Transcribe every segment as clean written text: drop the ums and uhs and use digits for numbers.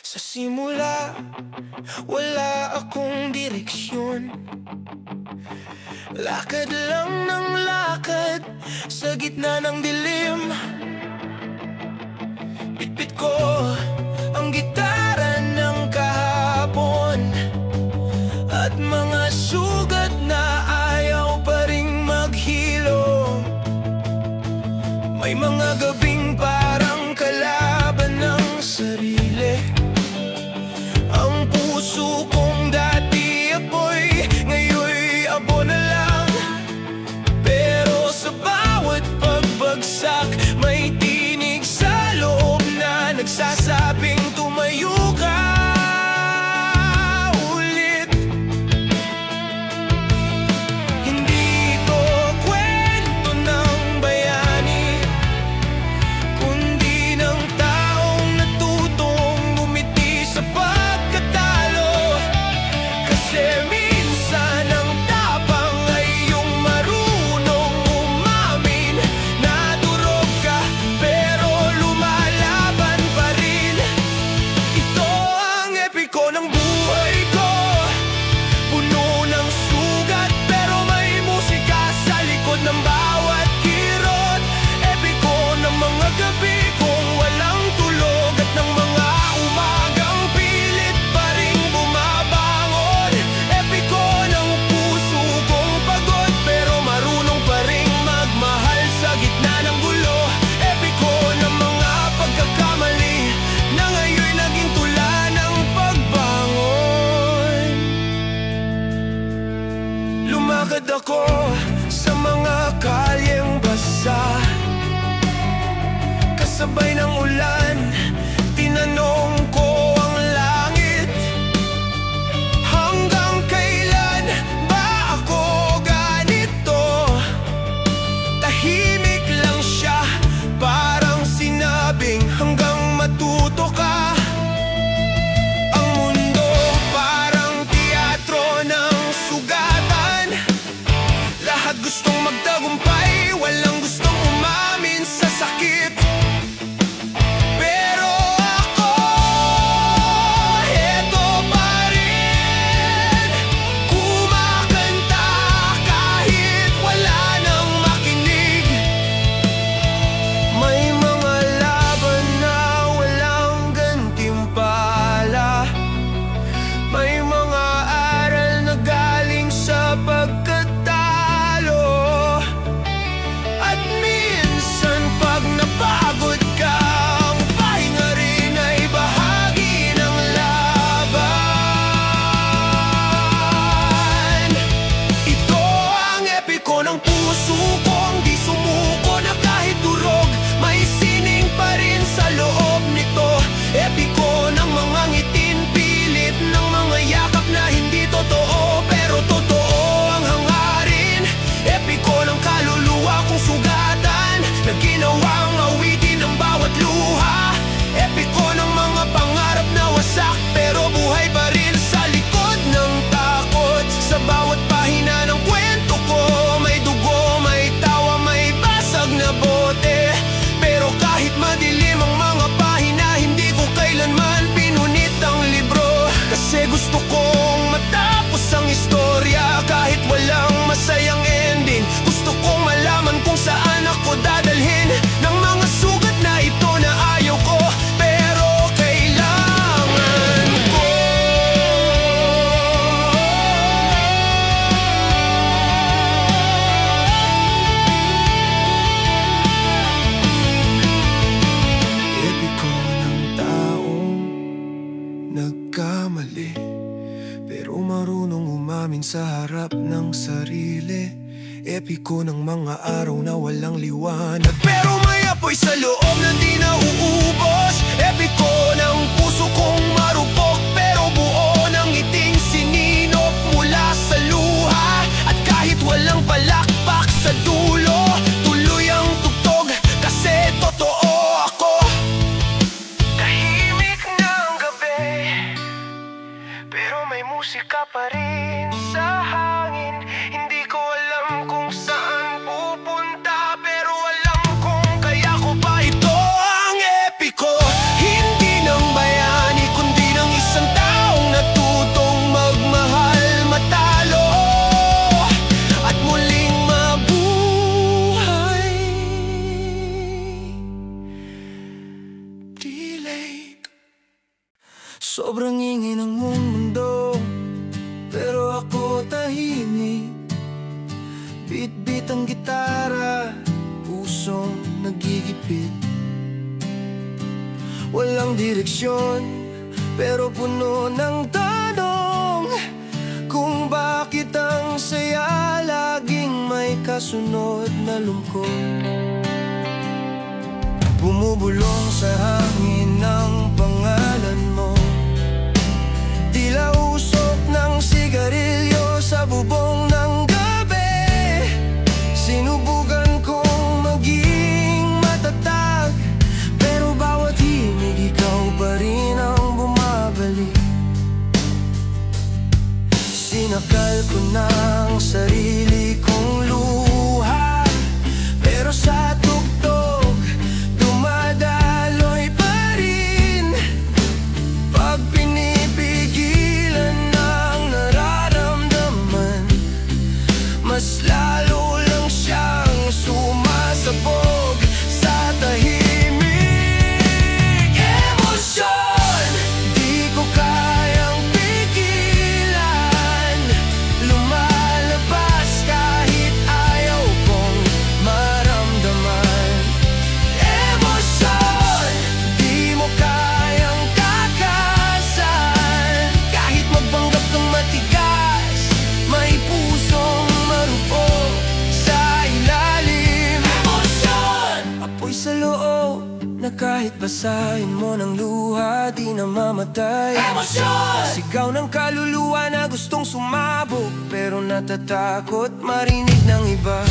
Sa simula, wala akong direksyon. Lakad lang ng lakad sa gitna ng dilim. Bitbit ko ang gitara ng kahapon at mga sugat na ayaw pa ring maghilo. May mga gabing parang kalaban ng sarili. Ang puso kong dati apoy, ngayon abo na lang. Pero sa bawat pagbagsak, may tinig sa loob na nagsasabing tumayo ka ulit. Hindi ito kwento ng bayani, kundi ng taong natutong ngumiti sa pagkatalo. Kasi minsan ang tapang ay yung marunong umamin na durog ka pero lumalaban pa rin. Ito ang epiko ng buhay ko, puno ng sugat pero may musika sa likod ng bawat kirot. Epiko ng mga gabi kung walang tulog at ng mga umagang pilit pa ring bumabangon. Epiko ng puso kong pagod pero marunong pa ring magmahal sa gitna ng gulo. Epiko ng mga pagkakamali na ngayon naging tula ng pagbangon. Lumakad ako sa mga kalyeng basa, kasabay ng ulan. Tinanong ko ang langit, hanggang kailan ba ako ganito? Tahimik lang siya, parang sinabing hanggang matuto ka. Ang mundo parang teatro ng sugatan. Lahat gustong magtagumpay, walang gustong umamin sa sakit. Pero ako, eto pa rin, kumakanta kahit wala nang makinig. May mga laban na walang gantimpala, may mga aral na galing sa pagkatalo. At minsan pag napagod ka, ang pahinga rin ay bahagi ng laban. Ito ang epiko ng puso kong di sumuko na kahit durog, may sining pa rin sa loob nito. Epiko ng mga ngitin pilit, ng mga yakap na hindi totoo pero totoo ang hangarin. Epiko ng kaluluwa kong sugatan na ginawang awitin ng bawat luha. Epiko ng mga pangarap na wasak pero buhay pa rin sa likod ng takot. Sa bawat pahina ng kwento ko, may dugo, may tawa, may basag na bote. Pero kahit madilim ang mga pahina, hindi ko kailanman pinunit ang libro. Kasi gusto kong matapos ang istorya kahit walang masayang ending. Gusto kong malaman kung saan ako dadalhin ng mga sugat na ito na ayaw ko pero kailangan ko. Epiko ng taong nagkamali pero marunong umamin sa harap ng sarili. Epiko ng mga araw na walang liwanag pero may apoy sa loob na di nauubos. Epiko ng puso kong marupok pero buo ng ngiting sininop mula sa luha. At kahit walang palakpak sa dulo, tuloy ang tugtog kasi totoo ako. Tahimik ng gabi pero may musika pa rin sa hangin. Hindi ko alam kung saan pupunta pero alam kong kaya ko pa. Ito ang epiko, hindi ng bayan. Sobrang ingay ng mundo, pero ako tahimik. Beat-beat ang gitara, pusong nagigipit. Walang direksyon, pero puno ng tanong, kung bakit ang saya laging may kasunod na lungkot. Bumubulong sa hangin ang pangalan mo, tila usok ng sigarilyo sa bubong ng gabi. Sinubukan kong maging matatag, pero bawat himig ikaw pa rin ang bumabalik. Sinakal ko ng sarili kong luha, pero sa tugtog dumadaloy pa rin. Pag pinipigilan ang nararamdaman, mas lalo lang siyang sumasabog sa tahimik. Emosyon, di ko kayang pigilan, lumalabas kahit ayaw kong maramdaman. Emosyon, di mo kayang takasan, kahit magpanggap kang matigas, may pusong marupok sa ilalim. Emosyon, apoy sa loob na kahit basahin mo ng luha di na mamatay. Emosyon, sigaw ng kaluluwa na gustong sumabog, pero natatakot marinig ng iba.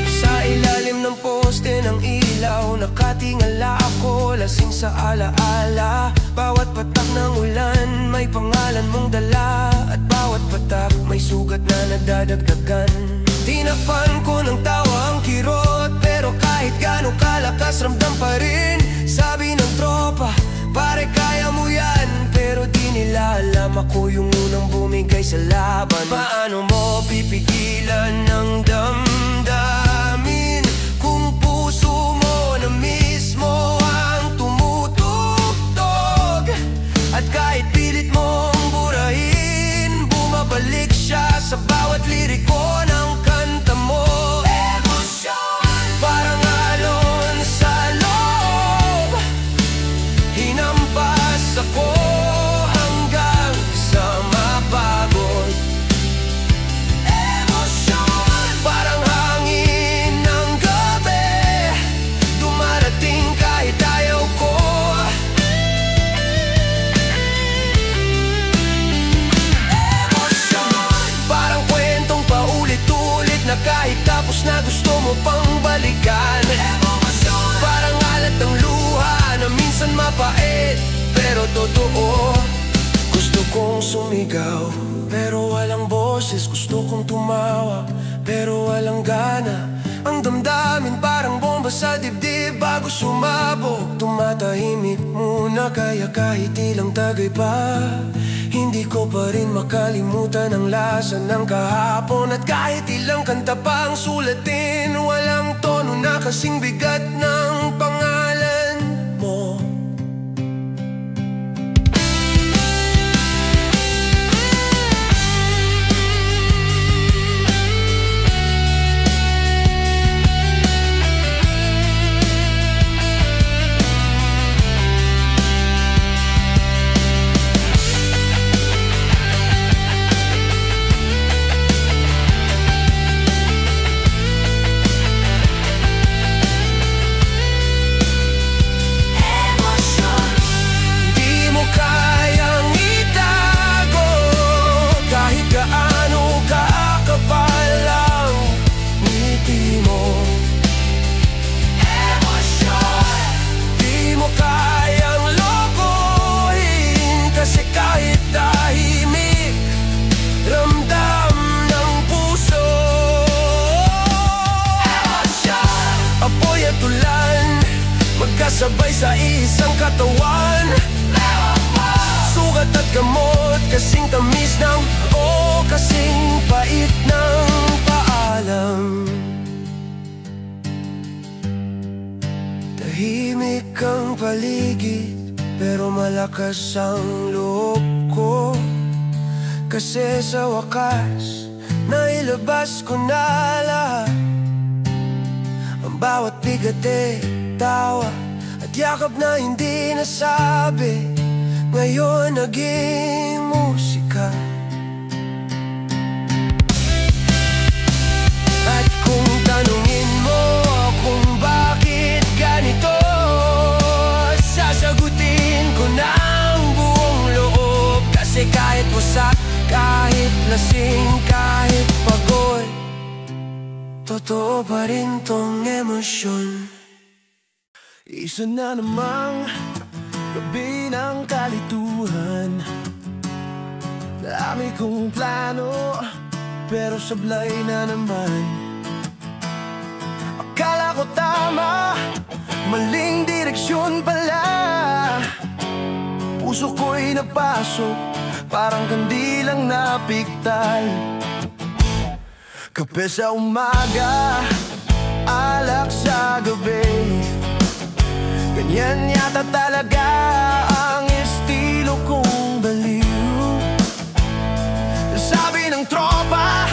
Sa ilalim ng poste ng ilaw, nakatingala ako, lasing sa alaala. Bawat patak ng ulan may pangalan mong dala, at bawat patak may sugat na nadadagdagan. Tinakpan ko ng tawa ang kirot, pero kahit gaano kalakas ramdam pa rin. Sabi ng tropa, pare kaya mo yan, pero di nila alam ako yung unang bumigay sa laban. Paano mo pipigilan ng damdamin kung puso mo na mismo ang tumutugtog? At kahit pilit mong burahin, bumabalik siya sa bawat liriko ng kanta mo. Emosyon, parang alon sa loob, hinampas ako hanggang sa mapagod. Emosyon, parang hangin ng gabi, dumarating kahit ayaw ko. Emosyon, parang kwentong paulit-ulit na kahit tapos na gusto mo pang balikan. Emosyon, parang alat ng luha na minsan mapait pero totoo. Gusto kong sumigaw pero walang boses, gusto kong tumawa pero walang gana. Ang damdamin parang bomba sa dibdib bago sumabog. Tumatahimik muna kaya kahit ilang tagay pa, hindi ko pa rin makalimutan ang lasa ng kahapon. At kahit ilang kanta pa ang sulatin, walang tono na kasing bigat ng pangalan mo. Magkasabay sa isang katawan, sugat at gamot, kasing tamis ng o kasing pait malakas ang loob ko, kasi sa wakas nailabas ko na lahat. Ang bawat bigat tawa at yakap na hindi nasabi, ngayon naging musika. At kung tanungin mo kung bakit ganito, sasagutin ko ng buong loob. Kasi kahit wasak, kahit lasing, kahit pagod, totoo pa rin tong emosyon. Isa na namang gabi ng kalituhan, dami kong plano pero sablay na naman. Akala ko tama, maling direksyon pala. Puso ko'y napasok, parang kandilang napiktal. Kape sa umaga, alak sa gabi, ganyan yata talaga ang estilo kong baliw. Sabi ng tropa,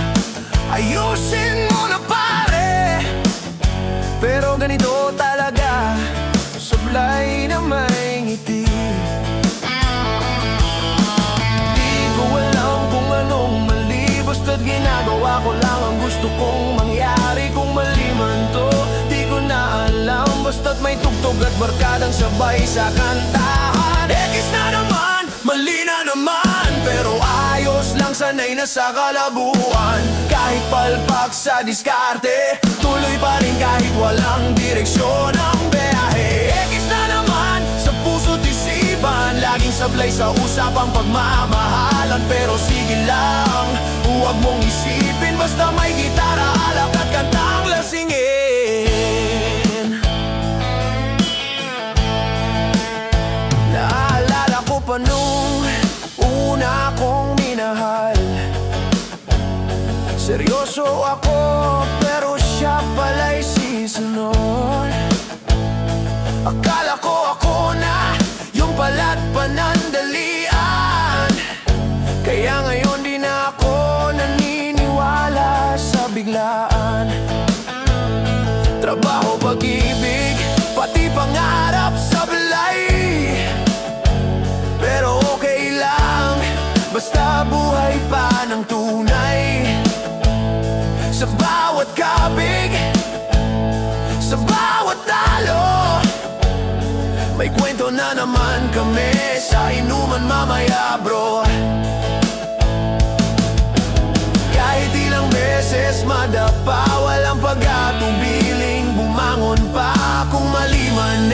ayusin mo na pare, pero ganito talaga, sablay na may ngiti. Di ko alam kung anong mali, basta't ginagawa ko lang ang gusto kong mangyari. Kung mali man to, di ko na alam, basta't may tugtog at barkadang sabay sa kantahan. Ekis na naman, mali na naman, pero ayos lang, sanay na sa kalabuan. Kahit palpak sa diskarte, tuloy pa rin kahit walang direksyon ang biyahe. Ekis na naman, sa puso't isipan, laging sablay sa usapang pagmamahalan. Pero sige lang, huwag mong isipin, basta may gitara, alak at kantang lasingin. Naalala ko pa nung una kong minahal, seryoso ako pero siya pala'y seasonal. Akala ko ako na yung pala't panandalian, kaya ngayon di na ako naniniwala sa biglaan. Trabaho, pag-ibig, pati pangarap sablay, pero okay lang, basta buhay pa ng tunay. Sa bawat kabig, sa bawat talo, may kwento na naman kami sa inuman mamaya bro. Kahit ilang beses madapa, walang pag-atubiling bumangon pa. Kung mali man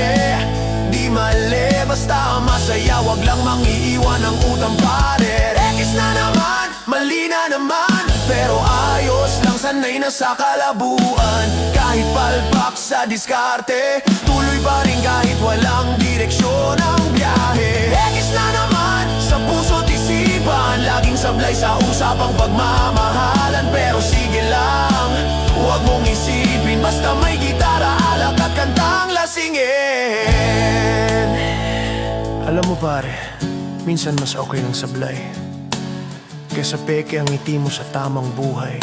di mali, basta masaya, wag lang mangiiwan ng utang pare. Ekis na naman, mali na naman, pero ayos lang, sanay na sa kalabuan. Kahit palpak sa diskarte, tuloy pa rin kahit walang direksyon ang biyahe. Ekis na naman, sa puso't isipan, laging sablay sa usapang pagmamahalan. Pero sige lang, huwag mong isipin, basta may gitara, alak at kantang lasingin. Alam mo pare, minsan mas okay ng sablay kaysa peke ang ngiti mo sa tamang buhay.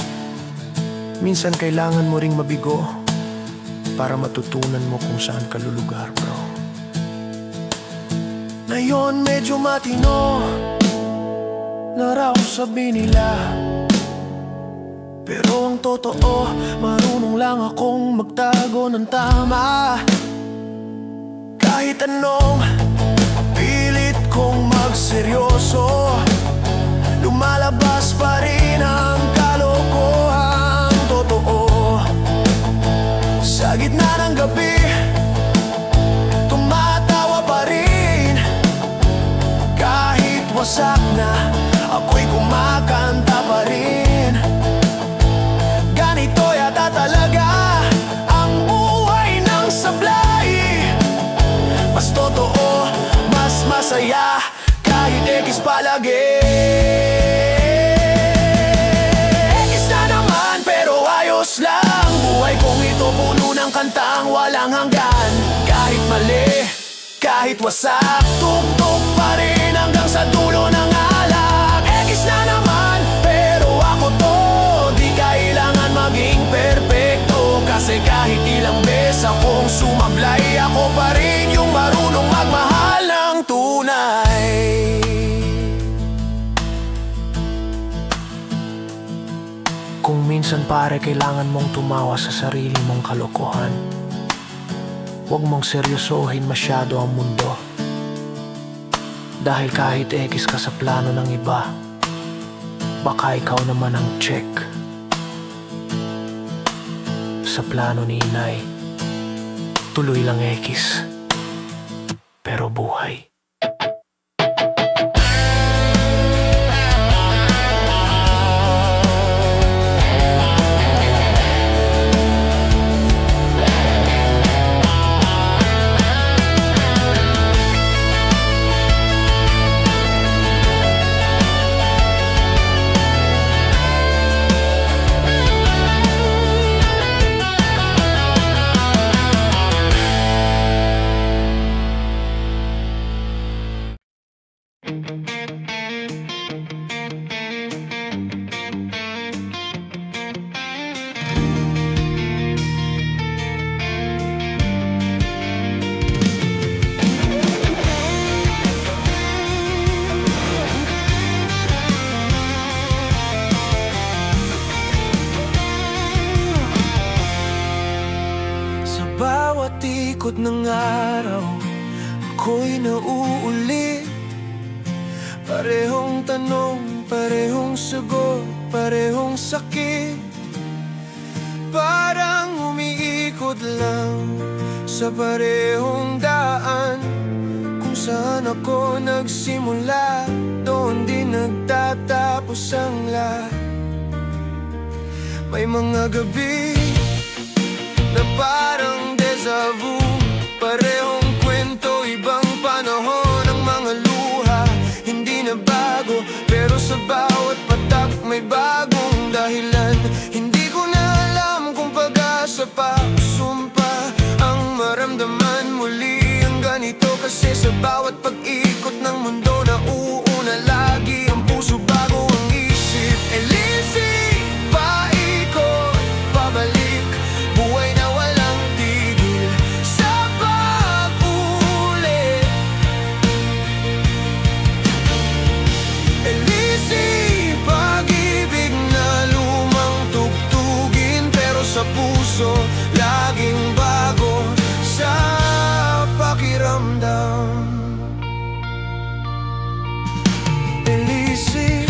Minsan kailangan mo ring mabigo para matutunan mo kung saan ka lulugar bro. Ngayon medyo matino na raw sabi nila, pero ang totoo, marunong lang akong magtago ng tama. Kahit anong pilit kong magseryoso, lumalabas pa rin ang kalokohang totoo. Sa gitna ng gabi, tumatawa pa rin. Kahit wasak na, ako'y kumakanta pa rin. Ganito yata talaga ang buhay ng sablay. Mas totoo, mas masaya, kahit ekis palagi. Ekis na naman, pero ayos lang. Buhay kong ito puno ng kantang walang hanggan. Kahit mali, kahit wasak, tugtog pa sa dulo ng alak. Ekis na naman, pero ako to. Di kailangan maging perpekto, kasi kahit ilang beses akong sumablay, ako pa rin yung marunong magmahal ng tunay. Kung minsan pare kailangan mong tumawa sa sarili mong kalokohan, huwag mong seryosohin masyado ang mundo. Dahil kahit ekis ka sa plano ng iba, baka ikaw naman ang check sa plano ni inay. Tuloy lang ekis, pero buhay. Bawat ikot ng araw, ako'y nauulit. Parehong tanong, parehong sagot, parehong sakit. Parang umiikot lang sa parehong daan. Kung saan ako nagsimula, doon din nagtatapos ang lahat. May mga gabi na parang deja vu, parehong kwento, ibang panahon. Ang mga luha hindi na bago, pero sa bawat patak may bagong dahilan. Hindi ko na alam kung pag-asa pa o sumpa ang maramdaman muli ang ganito. Kasi sa bawat pag-ikot ng mundo na uuna lagi ang puso bago ang isip. Elisi, paikot, pabalik, buhay na walang tigil sa pag-ulit. Elisi, pag-ibig na lumang tugtugin, pero sa puso laging bago sa pakiramdam. Elisi,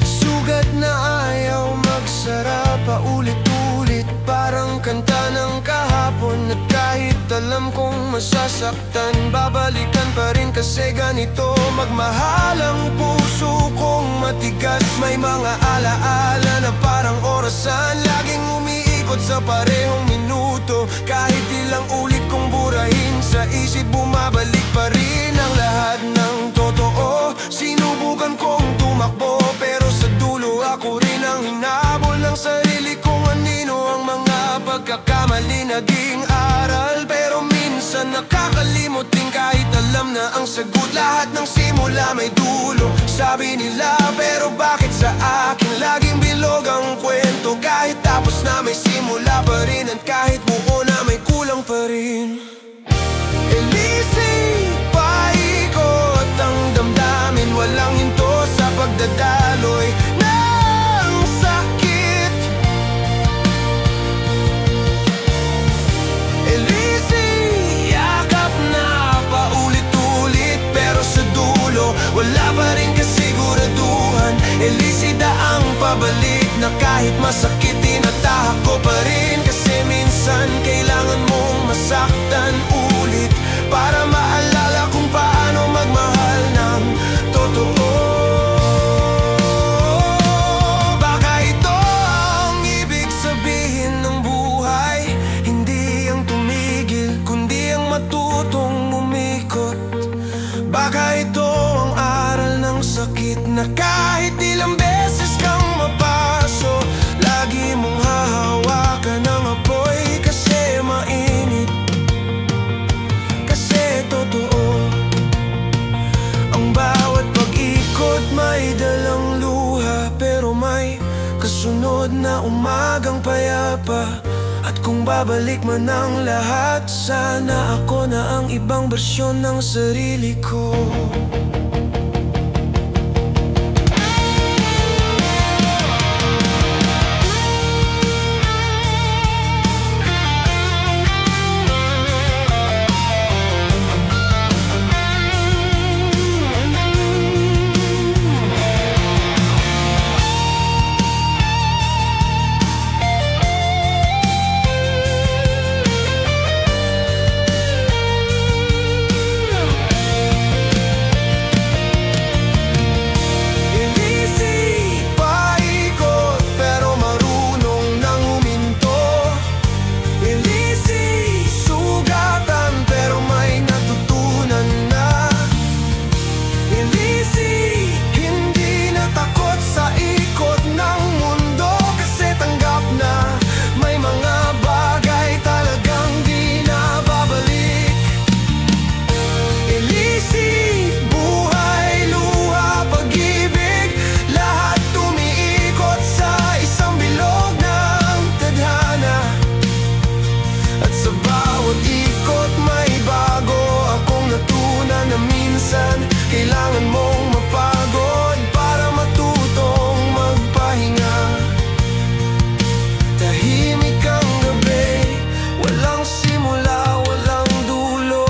sugat na ayaw magsara paulit-ulit, parang kanta ng kahapon. At kahit alam kong masasaktan, babalikan pa rin kasi ganito magmahal. Ang puso kong matigas, may mga alaala na parang orasan, laging umiikot sa parehong minuto. Kahit ilang ulit kong burahin, sa isip bumabalik pa rin ang lahat ng totoo. Sinubukan kong tumakbo, pero sa dulo ako rin ang hinabol ng sarili kong anino. Ang mga pagkakamali naging aral, pero minsan nakakalimot din kahit alam na ang sagot. Lahat ng simula may dulo, sabi nila, pero bakit sa akin laging bilog ang kwento? Kahit tapos na may simula pa rin, at kahit buo na may kulang pa rin. Elisi, paikot ang damdamin, walang hinto sa pagdadaloy ng sakit. Elisi, yakap na paulit-ulit, pero sa dulo wala pa rin kasiguraduhan. Elisi, daang pabalik na kahit masakit, tinatahak ko pa rin. Kasi minsan kailangan mong masaktan ulit para maalala kung paano magmahal ng totoo. Baka ito ang ibig sabihin ng buhay, hindi ang tumigil, kundi ang matutong umikot. Baka ito ang aral ng sakit, na kahit ilang beses kang mapaso, lagi mong hahawakan susunod na umagang payapa. At kung babalik man ang lahat, sana ako na ang ibang bersyon ng sarili ko. Kailangan mong mapagod para matutong magpahinga. Tahimik ang gabi, walang simula, walang dulo,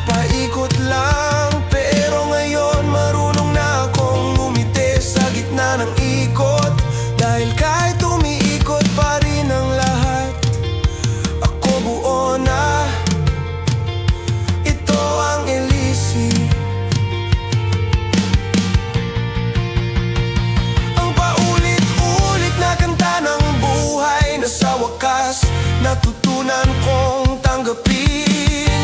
paikot lang. Pero ngayon marunong na akong ngumiti sa gitna ng ikot. Dahil kahit umiikot pa rin ang lahat, ako buo na. Ito ang Elisi, sa wakas natutunan kong tanggapin.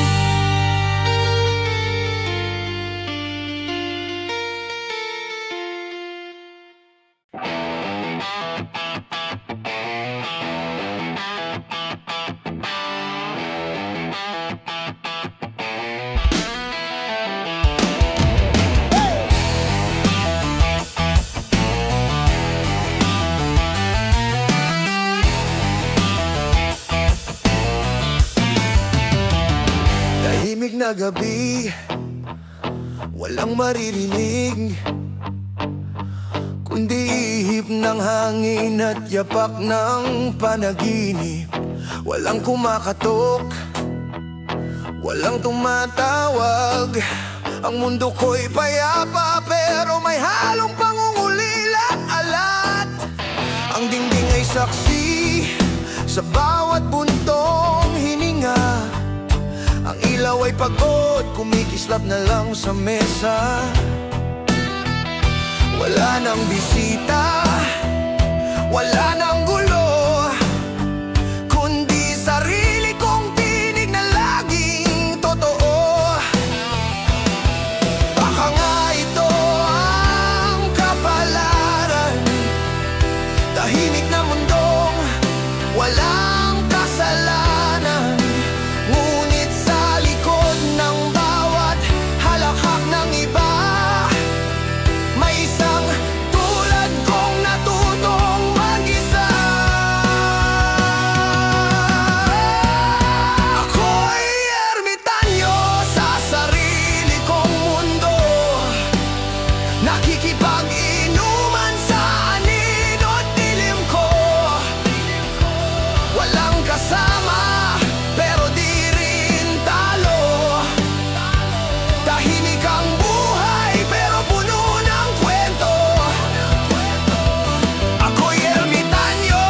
Tahimik na gabi, walang maririnig, kundi ihip ng hangin at yapak ng panaginip. Walang kumakatok, walang tumatawag. Ang mundo ko'y payapa, pero may halong pangungulila at alat. Ang dingding ay saksi sa bawat buntong hininga. Ang ilaw ay pagod, kumikislap na lang sa mesa. Wala nang bisita, wala nang gulo, kundi sarili kong tinig na laging totoo. Baka nga ito ang kapalaran, tahimik na mundong walang kasalanan. Ngunit sa likod ng bawat halakhak ng iba, may isang tulad kong natutong mag-isa. Ako'y ermitanyo sa sarili kong mundo, nakikipag-inuman sa anino't dilim ko. Walang kasama, pero di rin talo. Tahimik ang buhay, pero puno ng kwento. Ako'y ermitanyo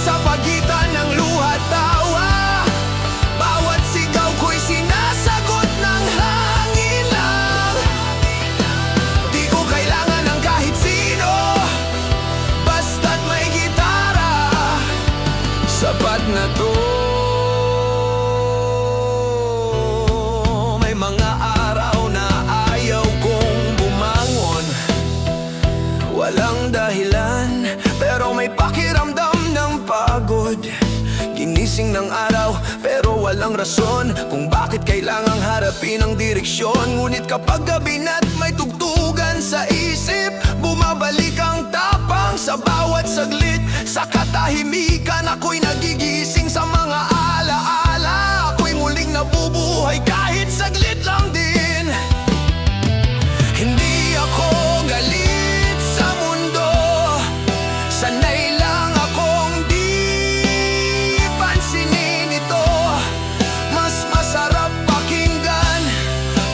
sa pagitan ng luha at tawa. Bawat sigaw ko'y sinasagot ng hangin lang. Di ko kailangan ng kahit sino, basta't may gitara. Sapat na to. May mga araw na ayaw kong bumangon, walang dahilan, pero may pakiramdam ng pagod. Ginising ng araw, pero walang rason kung bakit kailangang harapin ang direksyon. Ngunit kapag gabi na't may tugtugan sa isip, bumabalik ang tapang lamang sa bawat saglit. Sa katahimikan ako'y nagigising sa mga alaala. Ako'y muling nabubuhay kahit saglit lang din. Hindi ako galit sa mundo, sanay lang akong di pansinin ito. Mas masarap pakinggan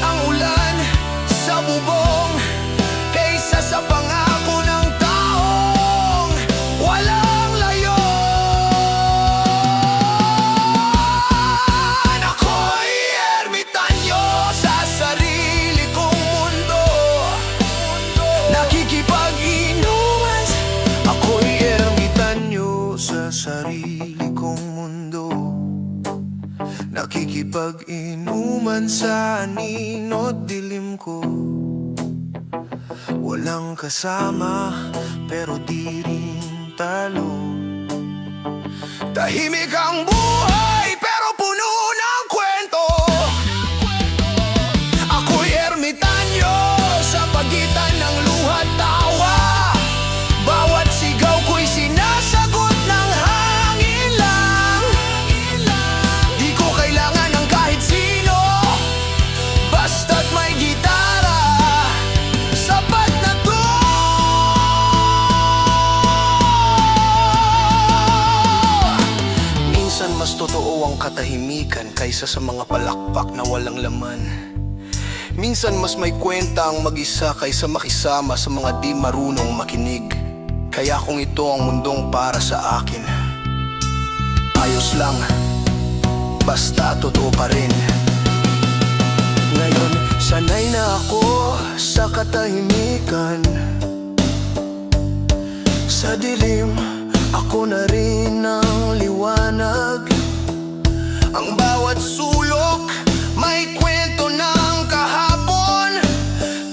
ang ulan sa bubong kaysa sa pangako ng taong walang layon. Ako'y ermitanyo sa sarili kong mundo, nakikipag-inuman. Ako'y ermitanyo sa sarili kong mundo, nakikipag-inuman sa anino't dilim ko. Walang kasama pero di rin talo. Tahimik ang buhay pero puno ng kwento. Ako'y ermitanyo sa pagitan ng luha't tawa. Bawat sigaw ko'y sinasagot ng hangin lang. Di ko kailangan ng kahit sino, basta't may gitara, sapat na to. Minsan mas totoo ang katahimikan kaysa sa mga palakpak na walang laman. Minsan mas may kwenta ang mag-isa kaysa makisama sa mga di marunong makinig. Kaya kung ito ang mundong para sa akin, ayos lang, basta totoo pa rin. Ngayon, sanay na ako sa katahimikan. Sa dilim, ako na rin ang liwanag. Ang bawat sulok may kwento ng kahapon,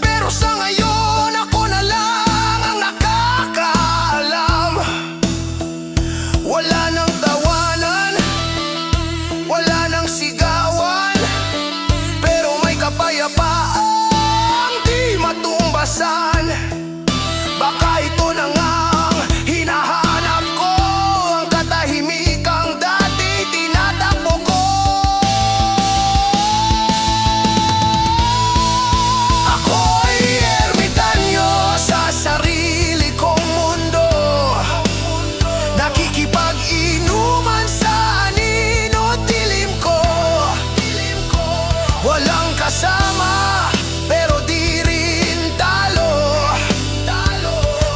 pero sa ngayon ako na lang ang nakakaalam. Wala nang tawanan, wala nang sigawan, pero may kapayapaang di matumbasan. Baka ito na nga ang hinahanap ko, ang katahimikang dati tinatakbo ko. Ako'y ermitanyo sa sarili kong mundo, nakikipag-inuman sa anino't dilim ko. Walang kasama pero di rin talo.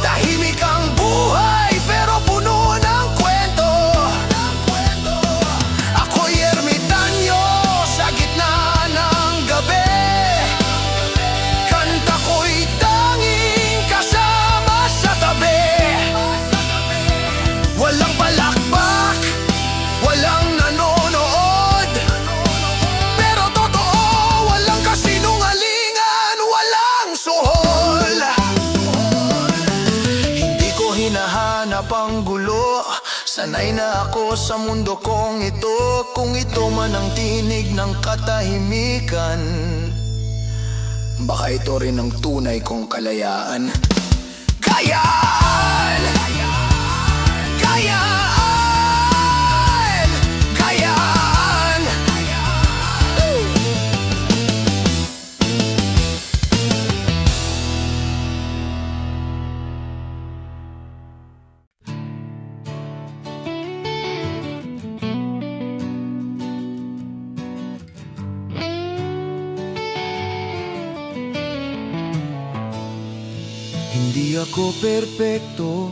Tahimik ang buhay pero puno ng kwento. Ako'y ermitanyo sa gitna ng gabi. Kanta ko'y tanging kasama sa tabi. Walang palakpak, walang nanonood, pero totoo, walang kasinungalingan, walang suhol. Hindi ko hinahanap ang gulo, sanay na ako sa mundo kong ito. Kung ito man ang tinig ng katahimikan, baka ito rin ang tunay kong kalayaan. Kayaan! Kayaan! Kayaan! Hindi ako perpekto,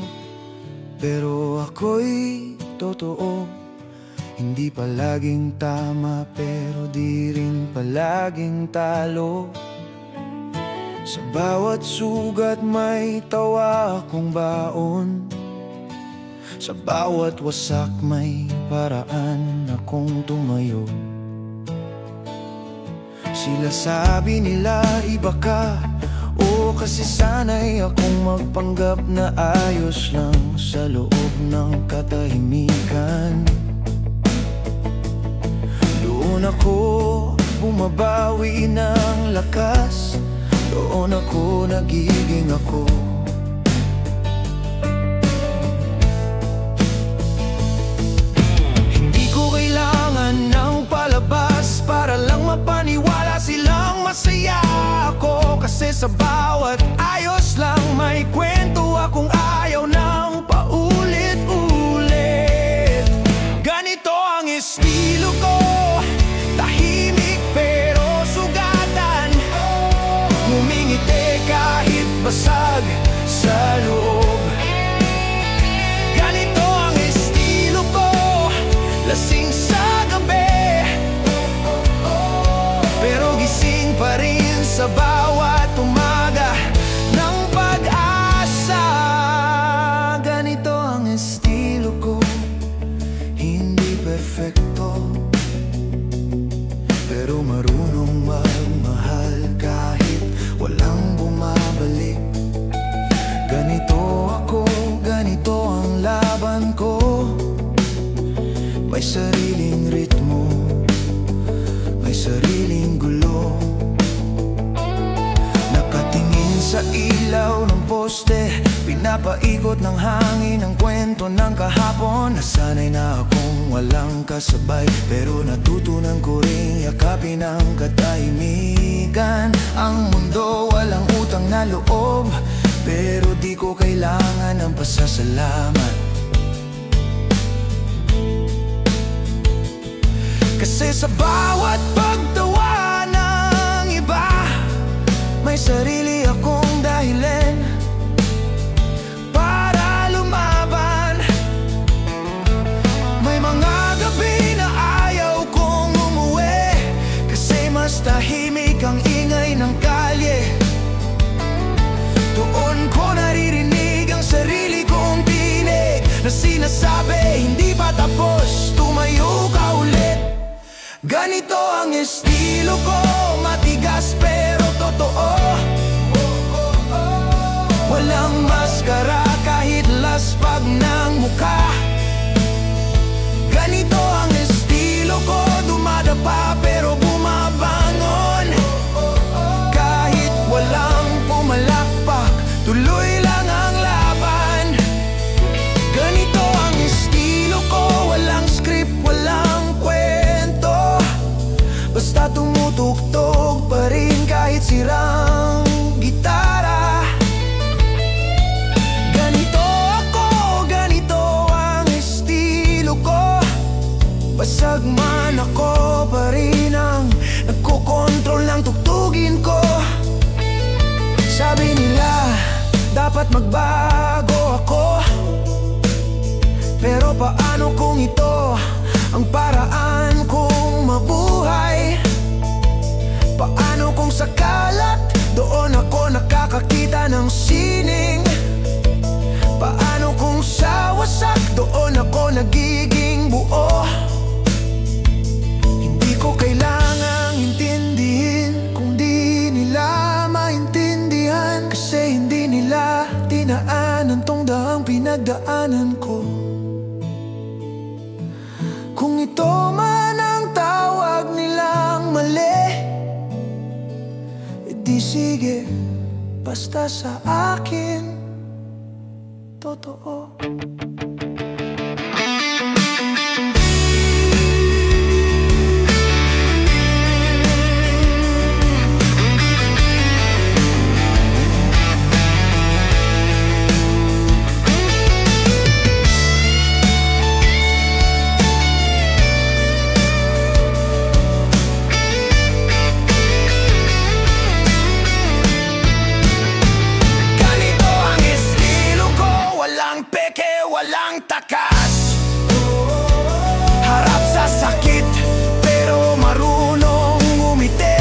pero ako'y totoo. Hindi palaging tama, pero di rin palaging talo. Sa bawat sugat may tawa akong baon. Sa bawat wasak may paraan akong tumayo. Sila sabi nila iba ka, o kasi sanay akong magpanggap na ayos lang sa loob ng katahimikan. Doon ako bumabawi ng lakas, doon ako nagiging ako. Kasi sa bawat ayos lang may kwento akong ayaw ng paulit-ulit. Ganito ang estilo ko, tahimik pero sugatan, ngumingiti kahit basag sa loob. Ganito ang estilo ko, lasing sa gabi pero gising pa rin sa bawat umaga ng pag-asa. Ganito ang estilo ko, hindi perfecto pero marunong magmahal kahit walang bumabalik. Ganito ako, ganito ang laban ko, may sariling ritmo, may sariling gulo. Nakatingin sa ilaw ng poste, pinapaikot ng hangin ang kwento ng kahapon. Nasanay na akong walang kasabay pero natutunan ko rin yakapin ang katahimikan. Ang mundo walang utang na loob pero di ko kailangan ng pasasalamat. Kasi sa bawat pagtawa ng iba, may sarili akong dahilan para lumaban. May mga gabi na ayaw kong umuwi kasi mas tahimik ang ingay ng kalye. Doon ko naririnig ang sarili kong tinig na sinasabi hindi pa tapos, tumayo ka ulit. Ganito ang estilo ko, matigas pero totoo. Walang maskara kahit laspag ng mukha. Ganito ang estilo ko, dumadapa pero bumabangon. Kahit walang pumalakpak, tuloy lang ang laban. Ganito ang estilo ko, walang script, walang kwento, basta tumutugtog pa rin kahit sirang gitara. Ganito ako, ganito ang estilo ko, basag man ako pa rin ang nagkokontrol ng tugtugin ko. Sabi nila dapat magbago ako, pero paano kung ito ang paraan kong mabuhay? Paano kung sa kalat doon ako nakakakita ng sining? Paano kung sa wasak doon ako nagiging buo? Hindi ko kailangang intindihin kung di nila maintindihan, kasi hindi nila dinaanan tong daang pinagdaanan ko. Kung ito man ang tawag nilang mali, edi sige, basta sa akin totoo. Walang takas, harap sa sakit pero marunong ngumiti.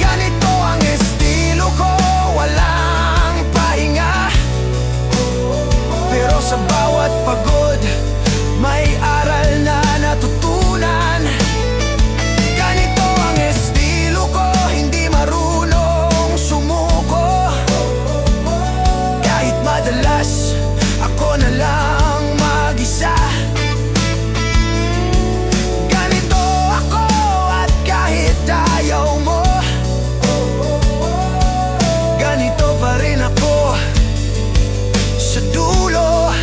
Ganito ang estilo ko, walang pahinga, pero sa bawat pagod may aral na natutunan. Ganito ang estilo ko, hindi marunong sumuko, kahit madalas ako na lang mag-isa. Ganito ako at kahit ayaw mo, ganito pa rin ako sa dulo.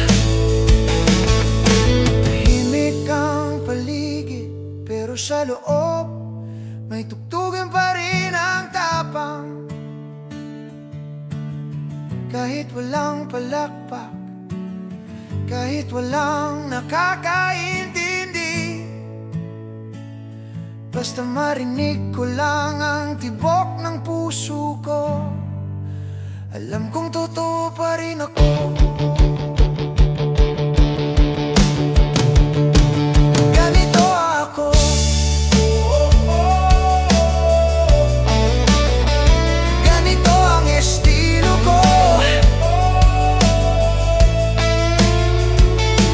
Tahimik ang paligid pero sa loob may tugtugan pa rin ang tapang. kahit walang palakpak, kahit walang nakakaintindi, basta marinig ko lang ang tibok ng puso ko, alam kong totoo pa rin ako. Ganito ako, ganito ang estilo ko,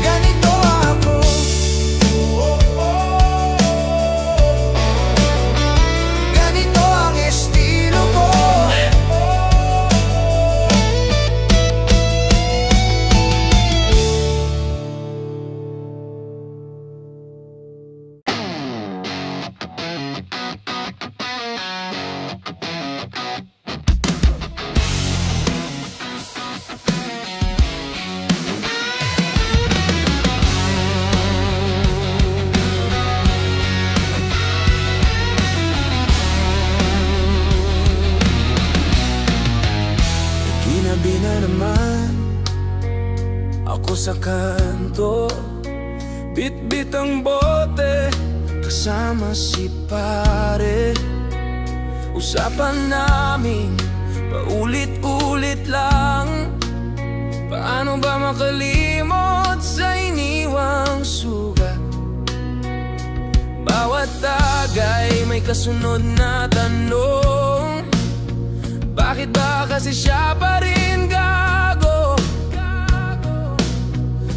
ganito ako, ganito ang estilo ko. Ginabi na naman ako sa kanto, bit-bit ang bote kasama si pare. Usapan namin paulit-ulit lang, paano ba makalimot sa iniwang sugat? Bawat tagay may kasunod na tanong, bakit ba kasi siya pa rin gago?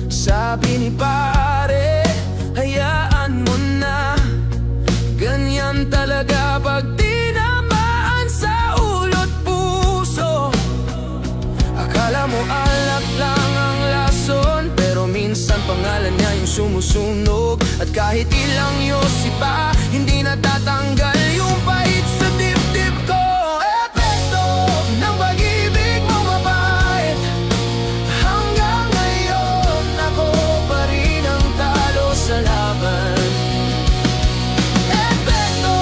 Sabi ni pare, hayaan mo na, ganyan talaga pag tinamaan sa ulo't puso. Akala mo alak lang ang lason, pero minsan pangalan niya yung sumusunog. At kahit ilang yosi pa, hindi natatanggal yung pait sa dibdib ko. Epekto ng pag-ibig mo mabait, hanggang ngayon ako pa rin ang talo sa laban. Epekto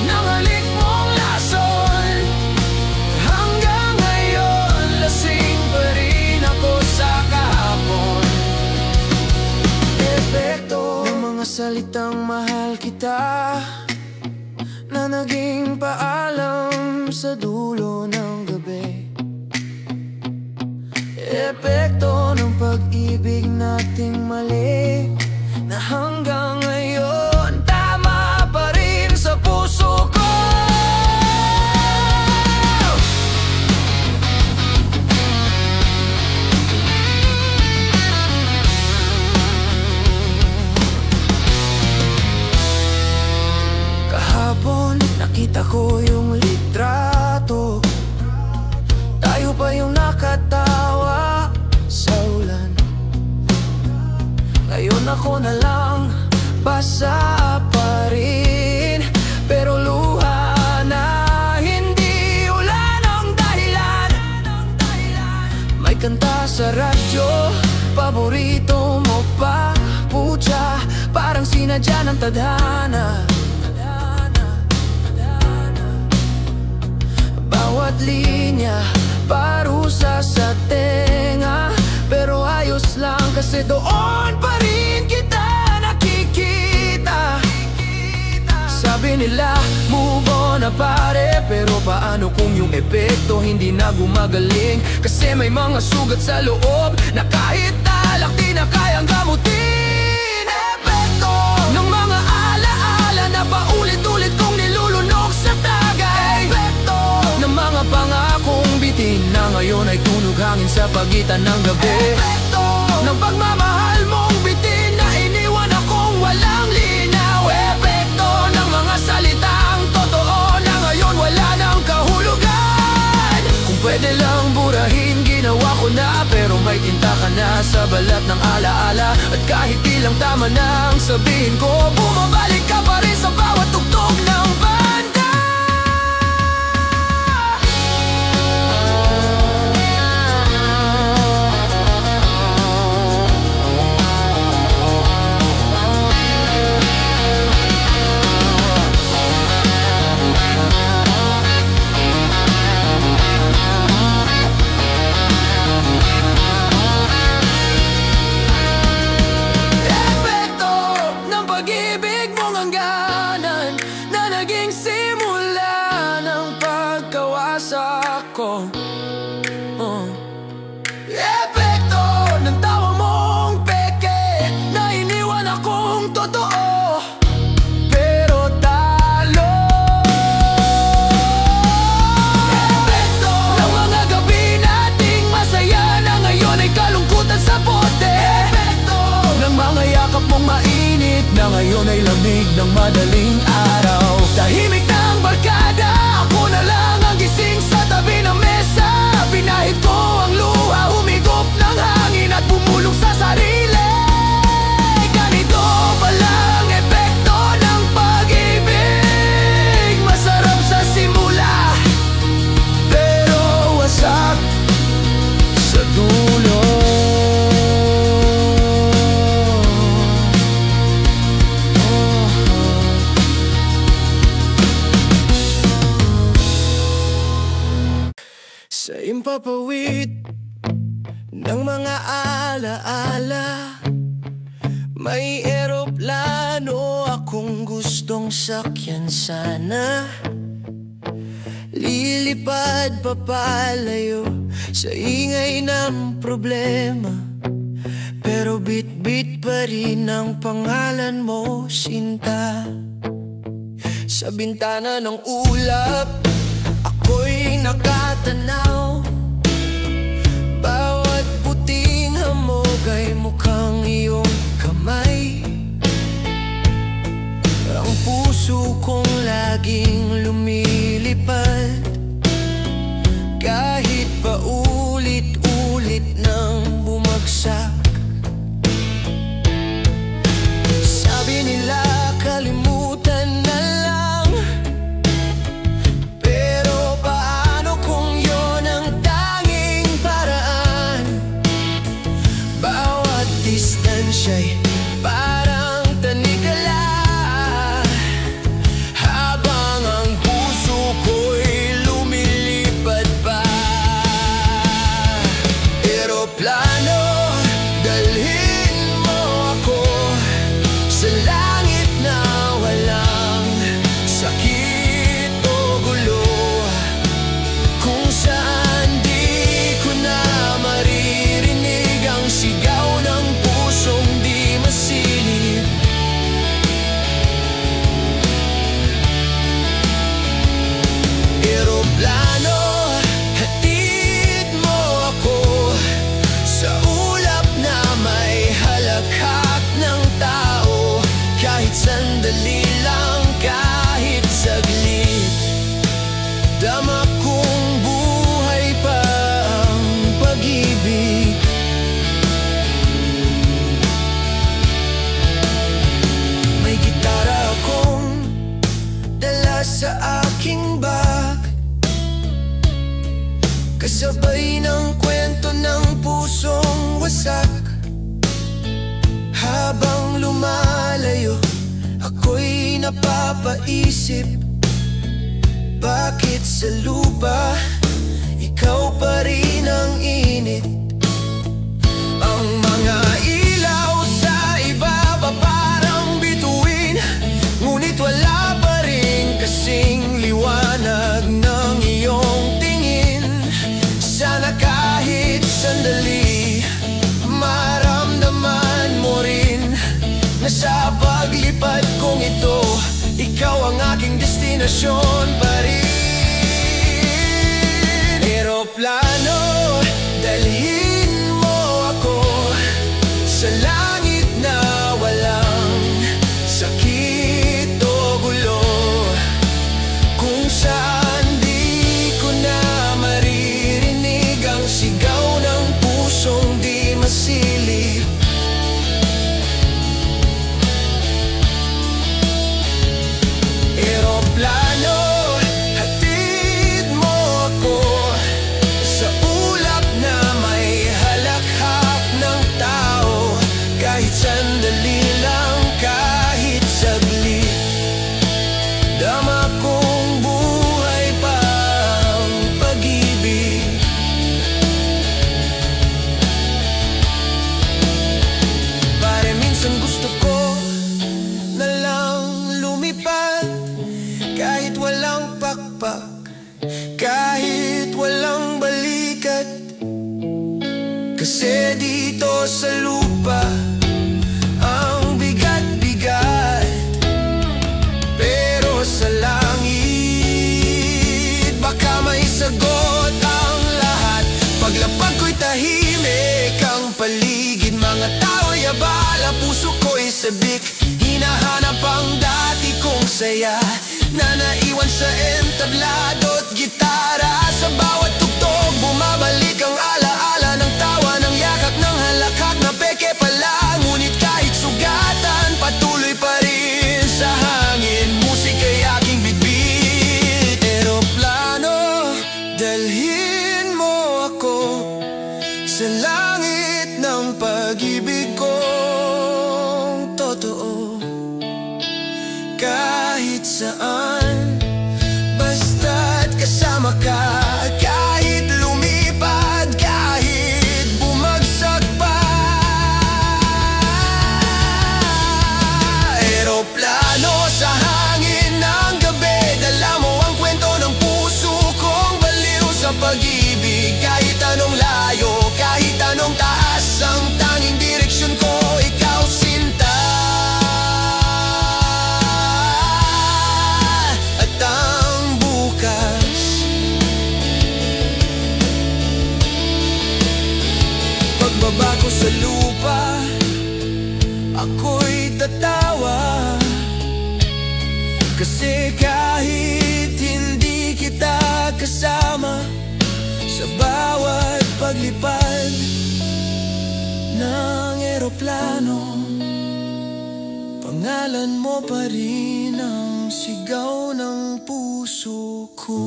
ng halik mong lason, hanggang ngayon lasing pa rin ako sa kahapon. Epekto ng mga salitang mahal kita na naging paalam sa dulo ng gabi. Epekto ng pag-ibig nating mali na hanggang ngayon tama pa rin sa puso ko. Kahapon nakita ko yung litrato, tayo pa yung nakatawa sa ulan. Ngayon ako na lang basa pa rin, pero luha na, hindi ulan ang dahilan. May kanta sa radyo, paborito mo pa, pucha, parang sinadya ng tadhana. Bawat linya, parusa sa tenga, pero ayos lang kasi doon pa rin kita nakikita. Sabi nila, move on na pare, pero paano kung yung epekto hindi na gumagaling? Kasi may mga sugat sa loob na kahit alak di na kayang gamutin. Epekto ng mga alaala na paulit-ulit kong nilulunok sa tagay. Epekto ng mga pangakong bitin na ngayon ay tunog hangin sa pagitan ng gabi. Epekto ng pagmamahal mong bitin na iniwan akong walang linaw. Epekto ng mga salitang totoo na ngayon wala nang kahulugan. Kung pwede lang burahin, ginawa ko na, pero may tinta ka na sa balat ng alaala. At kahit ilang tama nang sabihin ko, bumabalik ka pa rin sa bawat tugtog ng banda. ngayon ay lamig ng madaling araw. Tahimik ng barkada, ako na lang ang gising sa tabi ng mesa. Pinahid ko ang luha, humigop ng hangin at bumulong sa sarili. Ganito palang epekto ng pag-ibig. Masarap sa simula, pero wasak sa dulo. Sa impapawid ng mga alaala, may eroplano akong gustong sakyan sana. Lilipad papalayo sa ingay ng problema, pero bit-bit pa rin ang pangalan mo, Sinta. Sa bintana ng ulap, ako'y nakatanaw. Bawat puting hamog ay mukhang iyong kamay. Ang puso kong laging lumilipad, kahit pa ulit-ulit nang bumagsak. Sabi nila kalimutan na lang, pero paano kung yon ang tanging paraan? Bawat distansya'y parang tanikala, habang ang puso ko'y lumilipad pa. Eroplano, dalhin mo ako sa langit na walang sakit o gulo, kung saan di ko na maririnig ang sigaw ng pusong di masilip. Eroplano, hatid mo ako sa ulap na may halakhak ng tao. Kahit sandali lang, kahit saglit, dama kong buhay pa ang pag-ibig. May gitara akong dala sa aking bag, kasabay ng kwento ng pusong wasak. Habang lumalayo, ako'y napapaisip, bakit sa lupa ikaw pa rin ang init? Ang mga ilaw sa ibaba parang bituin, ngunit wala pa rin kasing liwanag ng iyong tingin. Sana kahit sandali maramdaman mo rin na sa paglipad kong ito, ikaw ang aking destinasyon pa rin. Eroplano, dalhin mo ako sa langit na walang sakit o gulo, kung saan di ko na maririnig ang sigaw ng pusong di masilip. Eroplano, hatid mo ako sa ulap na may halakhak ng tao. Kahit sandali lang, kahit saglit, dama kong buhay pa ang pag-ibig. Pare, minsan gusto ko na lang lumipad, kahit walang pakpak, kahit walang balikat. Kasi dito sa lupa ang bigat-bigat, pero sa langit baka may sagot ang lahat. Paglapag ko'y tahimik ang paligid, mga tao'y abala, puso ko'y sabik. hinahanap ang dati kong saya na naiwan sa entablado at gitara. Sa bawat tugtog bumabalik ang alaala ng tawa, ng yakap, ng halakhak na peke pala. Ngunit kahit sugatan, patuloy pa rin sa hangin. Musika'y aking bitbit. Eroplano, dalhin mo ako sa langit ng pag-ibig kong totoo. Kahit saan, basta't kasama ka. Kahit lumipad, kahit bumagsak pa. Eroplano sa hangin ng gabi, dala mo ang kwento ng puso kong baliw sa pag-ibig. Kahit anong layo, kahit anong taas, ang tanging direksyon ko, ikaw sinta. At ang bukas, pagbaba ko sa lupa, ako'y tatawa. Kasi kahit hindi kita kasama sa bawat paglipad ng eroplano, pangalan mo pa rin ang sigaw ng puso ko.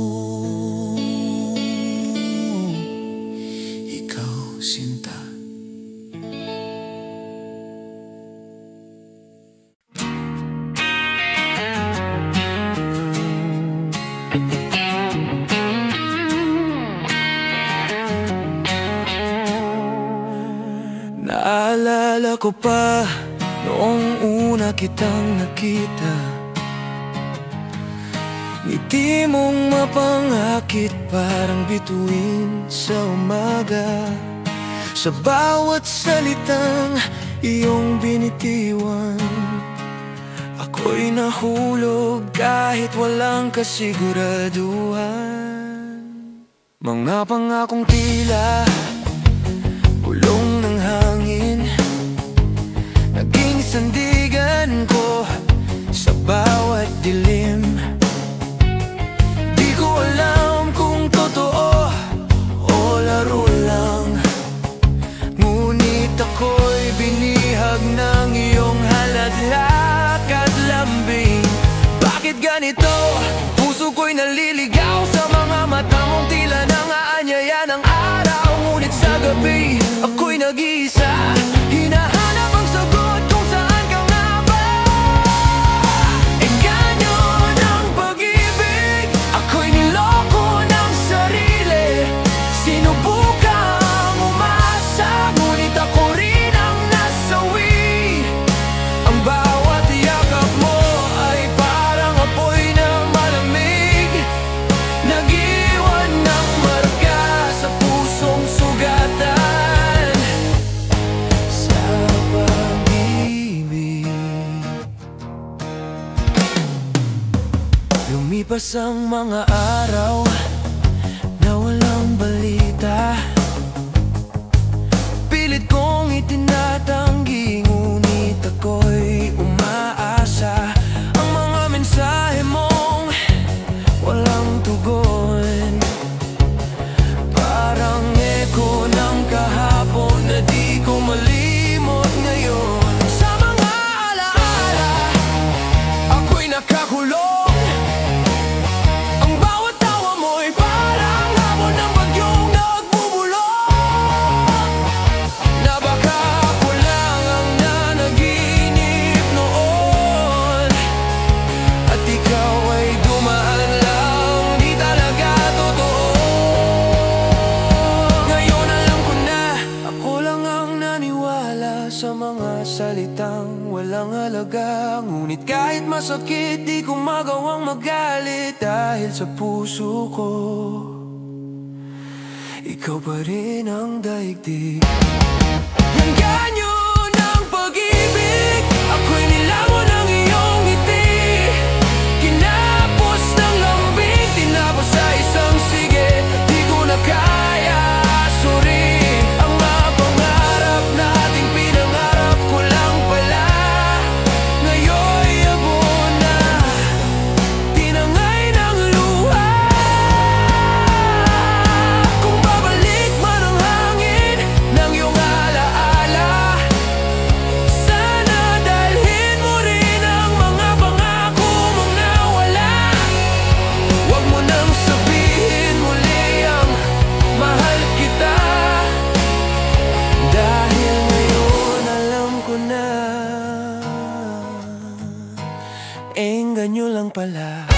Ikaw, sinta. Naalala ko pa noong una kitang nakita, ngiti mong mapangakit parang bituin sa umaga. Sa bawat salitang iyong binitiwan, ako'y nahulog kahit walang kasiguraduhan. Mga pangakong tila bulong ng hangin, naging sandigan ko sa bawat dilim. Di ko alam kung totoo o laro lang, ngunit ako'y binihag ng iyong haladlak at lambing. Bakit ganito? Puso ko'y naliligaw sa mga mata mong tila nang aanyaya ng araw. Ngunit sa gabi, ako'y nag-iisa, hinahanap ang sagot kung saan ka nga ba. Engganyo ng pag-ibig, ako'y niloko ng sarili. Sinubukang umasa, ngunit ako rin ang nasawi. Ang bawat yakap mo ay parang apoy na malamig, nag-iwan ng marka sa pusong sugatan sa pag-ibig. Lumipas ang mga araw na walang balita, pilit kong itinatanggi, ngunit ako'y umaasa. Ang mga mensahe mong walang tugon, parang eko ng kahapon na di ko malimot ngayon. Sa mga alaala, ako'y nakakulong. Ang bawat tawa mo'y parang hamon ng bagyong nagbubulong, na baka ako lang ang nanaginip noon, at ikaw ay dumaan lang, di talaga totoo. Ngayon alam ko na, ako lang ang naniwala sa mga salitang walang halaga. Ngunit kahit masakit, di ko magawang magalit, dahil sa puso ko, ikaw pa rin ang daigdig. Engganyo ng pag-ibig, ako'y nilamon ng iyong ngiti. Kinapos ng lambing, tinapos sa isang sige. Di ko na kaya suriin ang mga pangarap nating pinangarap ko lang pala. Ngayon Engganyo lang pala.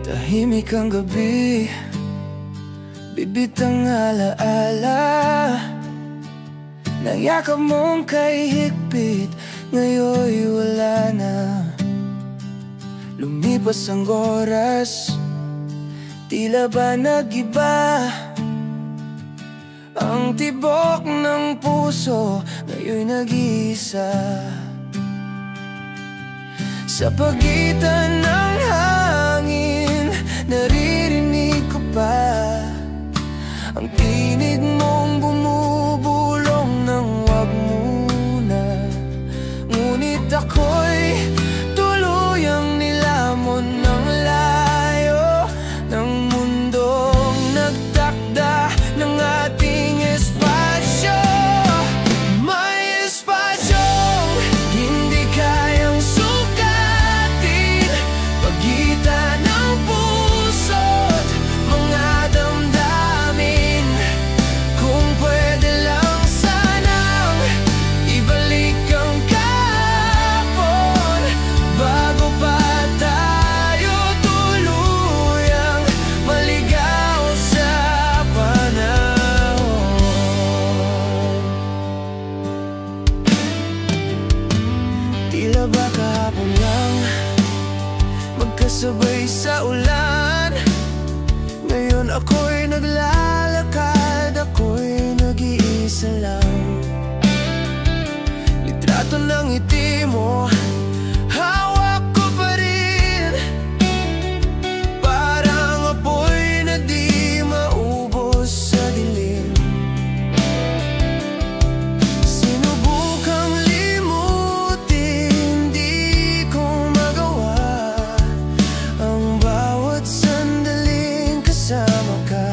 Tahimik ang gabi, bibit ang alaala ng yakap mong kay higpit, ngayon'y wala na. Lumipas ang oras, tila ba nag-iba ang tibok ng puso, ngayon'y nag-iisa. Sa pagitan ng hangin, naririnig ko pa ang tinig mong bumubulong ng wag muna. Ngunit ako'y tuluyang nilamon ng layo ng mundong nagtakda ng ating espasyo. May espasyong hindi kayang sukatin, pagitan ng puso't mga damdamin. Kung pwede lang sanang ibalik ang kahapon, bago pa tayo tuluyang maligaw sa panahon. Tila ba kahapon lang magkasabay sa ulan, ngayon ako'y naglalakad, ako'y nag-iisa lang. Litrato ng ngiti mo, hawak ko pa rin, parang apoy na di maubos sa dilim. Sinubukang limutin, di ko magawa ang bawat sandaling kasama ka.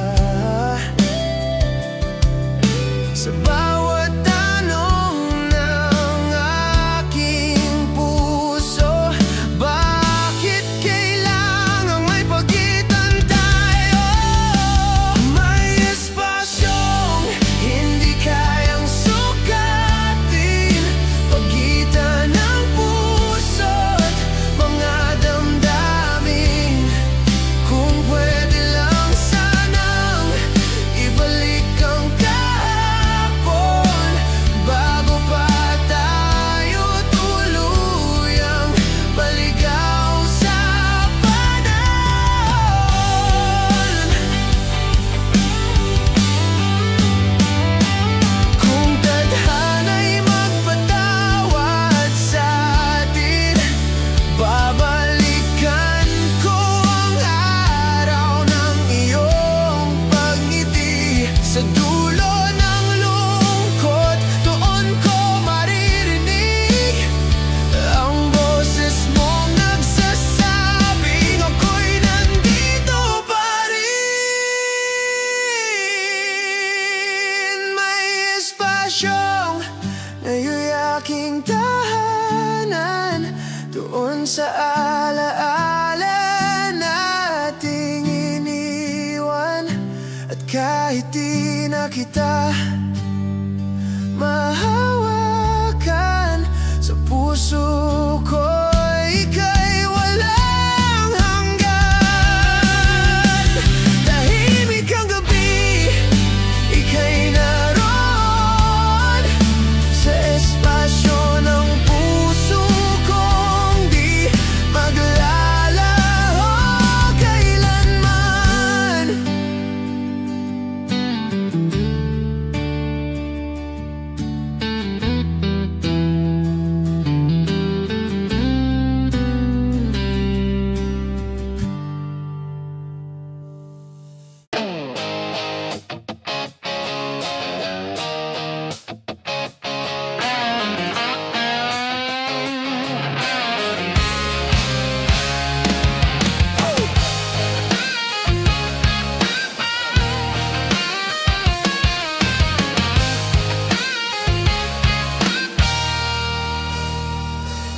sa alaala nating iniwan. At kahit di na kita mahawakan, sa puso ko ika'y walang hanggan. Tahimik ang gabi, ika'y naroon sa espasyo ng puso kong di maglalaho kailanman.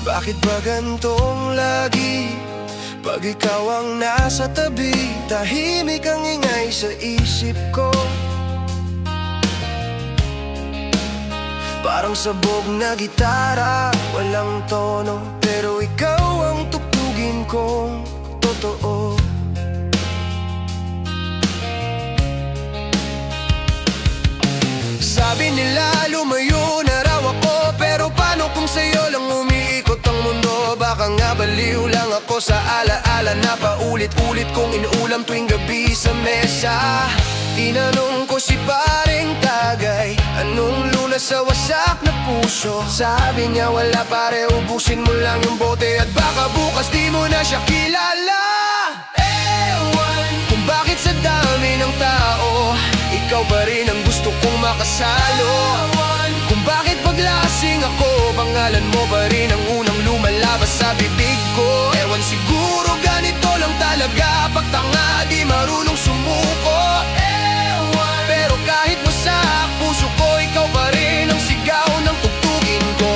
Bakit ba gantong lagi pag ikaw ang nasa tabi? Tahimik ang ingay sa isip ko, parang sabog na gitara, walang tono, pero ikaw ang tugtugin kong totoo. Sabi nila lumayo na raw ako, pero paano kung sa'yo lang umiikot ang mundo? Baka nga baliw lang ako sa alaala na paulit-ulit kong inuulam tuwing gabi sa mesa. Tinanong ko si paring Tagay, anong lunas sa wasak na puso? Sabi niya wala pare, ubusin mo lang yung bote at baka bukas di mo na siya kilala. Ewan kung bakit sa dami ng tao ikaw pa rin ang gusto kong makasalo. Kung bakit paglasing ako, pangalan mo pa rin ang unang lumalabas sa bibig ko. Ewan, siguro ganito lang talaga, pag tanga di marunong sumuko. Ewan, pero kahit wasak puso ko, ikaw pa rin ang sigaw ng tugtugin ko.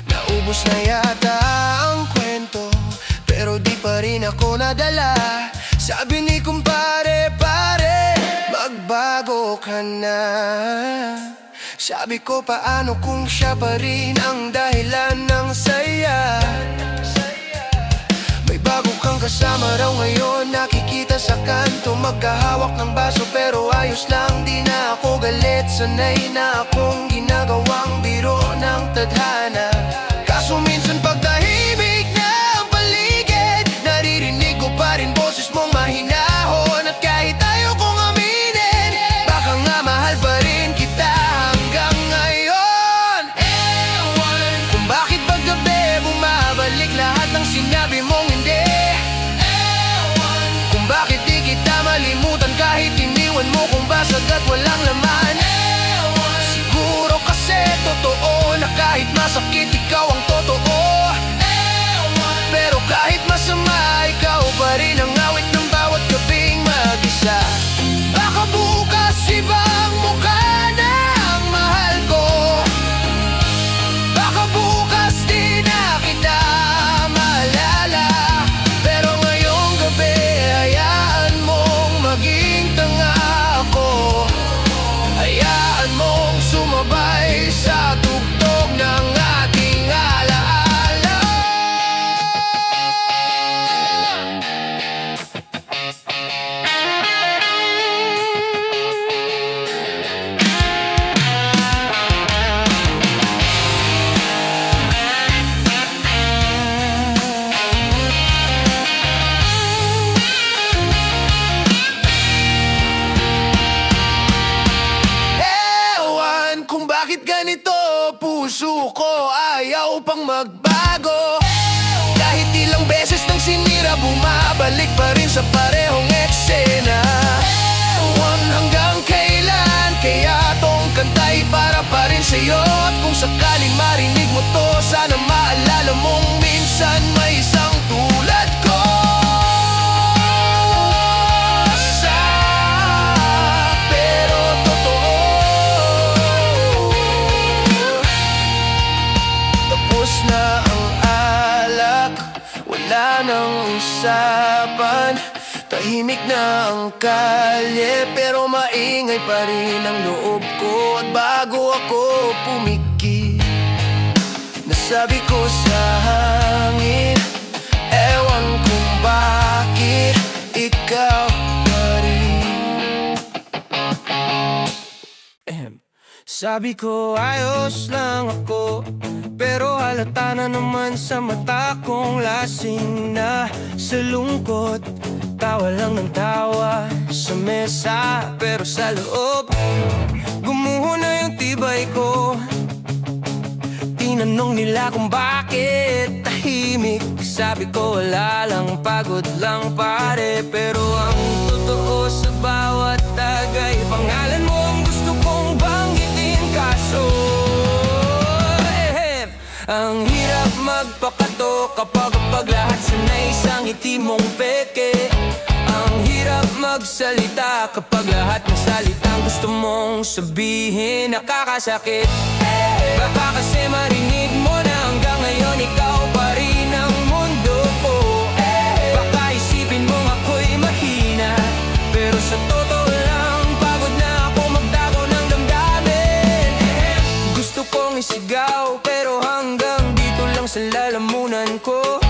Naubos na yata ang kwento, pero di pa rin ako nadala. Sabi ni kumpare, pare, magbago ka na. Sabi ko paano kung siya pa rin ang dahilan ng saya? May bago kang kasama raw ngayon, nakikita sa kanto, magkahawak ng baso pero ayos lang, di na ako galit. Sanay na akong ginagawang biro ng tadhana. Kaso minsan pag tahimik na ang paligid, naririnig ko pa rin boses mong mahinahon. At kahit ayaw kong aminin, baka nga mahal pa rin kita hanggang ngayon. Ewan kung bakit paggabi bumabalik lahat ng sinabi mong hindi. Ewan kung bakit di kita malimutan kahit iniwan mo kong basag at walang laman. Ewan siguro kasi totoo na kahit masakit ikaw ang totoo. Ewan pero kahit masama ikaw pa rin ang awit ng bawat gabing mag-isa. Baka bukas ibang mukha na ang mahal ko, baka bukas di na kita maalala. Pero ngayong gabi hayaan mong maging tanga ako. Hayaan mong sumabay sa tugtog ng ating alaala. Ewan kung bakit ganito, puso ko ayaw pang magbago. Kahit ilang beses nang sinira, bumabalik pa rin sa parehong eksena. Ewan hanggang kailan kaya tong kantay para pa rin sa'yo. At kung sakaling marinig mo to, sana maalala mong minsan may isang tulad ko. Pero totoo, wala nang usapan. Tahimik na ang kalye, pero maingay pa rin ang loob ko. At bago ako pumiki, nasabi ko sa hangin, ewan kung bakit ikaw pa rin. Sabi ko ayos lang ako, pero halata na naman sa mata kong lasing na sa lungkot. Tawa lang ng tawa sa mesa, pero sa loob gumuho na yung tibay ko. Tinanong nila kung bakit tahimik. Sabi ko wala lang, pagod lang pare. Pero ang totoo sa bawat tagay, pangalan mo ang gusto kong banggitin. Kaso ang hirap magpakato kapag lahat sanay sa ngiti mong peke. Ang hirap magsalita kapag lahat ng salitang gusto mong sabihin nakakasakit. Baka kasi marinig mo na hanggang ngayon ikaw pa rin ang mundo ko. Baka isipin mong ako'y mahina, pero sa totoo lang pagod na ako magtago ng damdamin. Gusto kong isigaw pero hanggang dito lang sa lalamunan ko.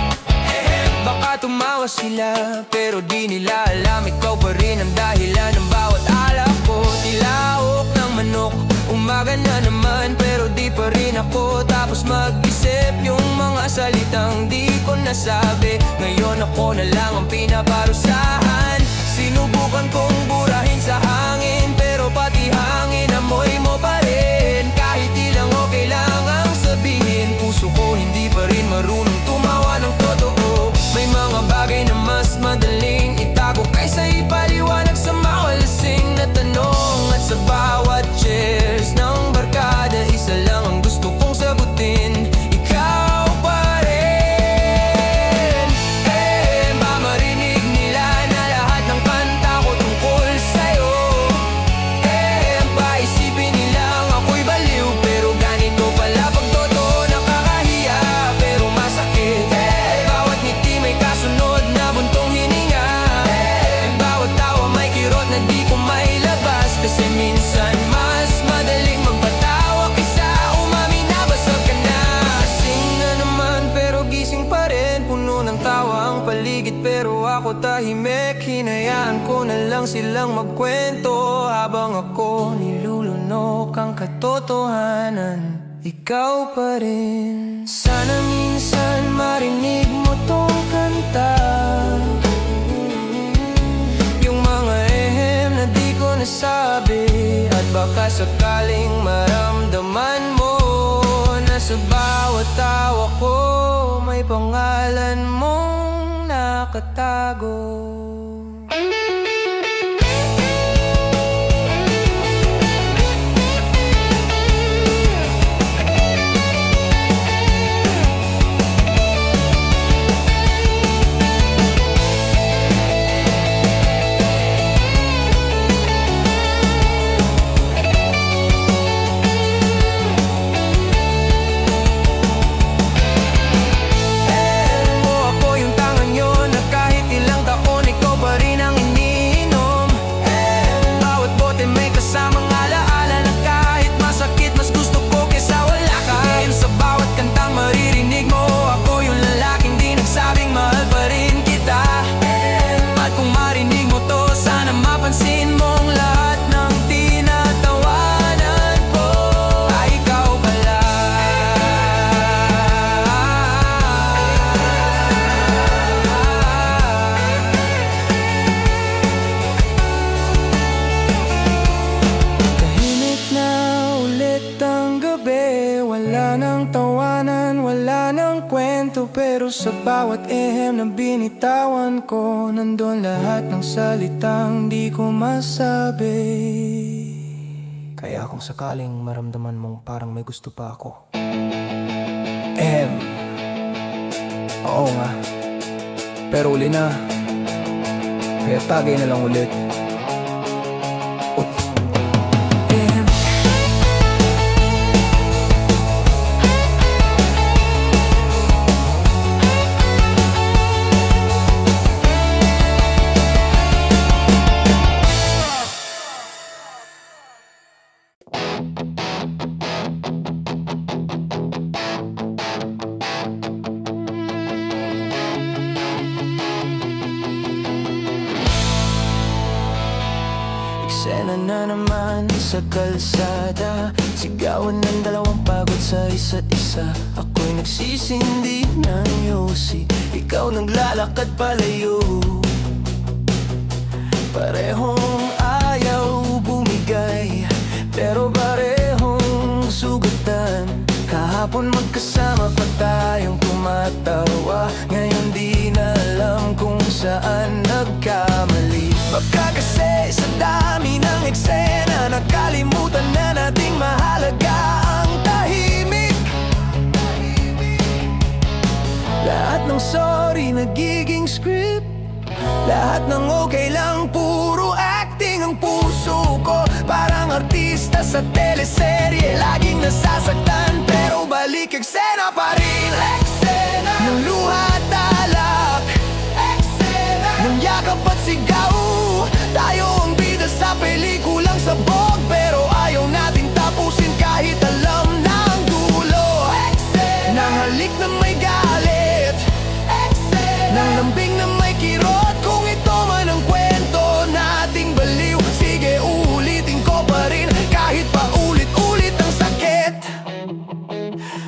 Baka tumawa sila pero di nila alam, ikaw pa rin ang dahilan ng bawat alak ko. Tilawok ng manok, umaga na naman pero di pa rin ako tapos mag-isip. Yung mga salitang di ko nasabi, ngayon ako na lang ang pinaparusahan. Sinubukan kong burahin sa hangin, pero pati hangin amoy mo pa rin. Kahit ilang o kailangang sabihin, puso ko hindi pa rin marunong tumawa ng totoo. May mga bagay na mas madaling itago kaysa ipaliwanag sa mawalasing na tanong. At sa bawat cheers ng barkada, isa lang ang gusto kong sagutin, ikaw pa rin. Ba marinig nila na lahat ng kanta ko tungkol sa'yo? Ba isipin nilang ako'y baliw, pero ganito pala pag totoo nakakahiya pero masakit. Bawat ngiti may kasunod na buntong hininga. Bawat tawa may kirot na di ko mailabas, kasi minsan mas madaling magpatawa kaysa umamin na basag ka na. Lasing na naman pero gising pa rin, puno ng tawa ang paligid pero ako tahimik. Hinayaan ko na lang silang magkwento habang ako nilulunok ang katotohanan, ikaw pa rin. Sana minsan marinig mo tong kanta, yung mga ehem na di ko nasabi. At baka sakaling maramdaman mo na sa bawat tawa ko may pangalan mong nakatago. Pero sa bawat ehem na binitawan ko, nandun lahat ng salitang di ko masabi. Kaya kung sakaling maramdaman mong parang may gusto pa ako, oo nga, pero uli na, kaya tagay na lang ulit. na naman sa kalsada, sigawan ng dalawang pagod sa isa't isa. Ako'y nagsisindi ng yosi, ikaw naglalakad palayo. Parehong ayaw bumigay, pero parehong sugatan. Kahapon magkasama pa tayong tumatawa, ngayon di na alam kung saan nagkamali. Baka kasi sa dami ng eksena, nakalimutan na nating mahalaga ang tahimik. Lahat ng sorry nagiging script, lahat ng okay lang puro acting. Ang puso ko parang artista sa teleserye, laging nasasaktan pero balik eksena pa rin. Eksena ng luha at alak, eksena ng yakap at sigaw. Tayo ang bida sa pelikulang sabog, pero ayaw natin tapusin kahit alam na ang dulo. Eksena ng halik na may galit, eksena ng lambing na may kirot. Kung ito man ang kwento nating baliw, sige uulitin ko pa rin kahit pa ulit-ulit ang sakit.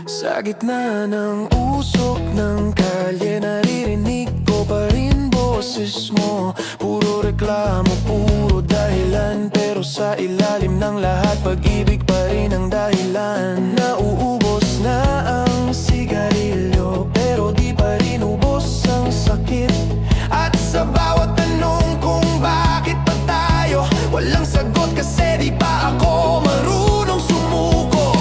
Sa gitna ng usok ng kalye, naririnig ko pa rin boses mo. Puro reklamo, puro dahilan, pero sa ilalim ng lahat pag-ibig pa rin ang dahilan. Nauubos na ang sigarilyo, pero di pa rin ubos ang sakit. At sa bawat tanong kung bakit pa tayo, walang sagot kasi di pa ako marunong sumuko.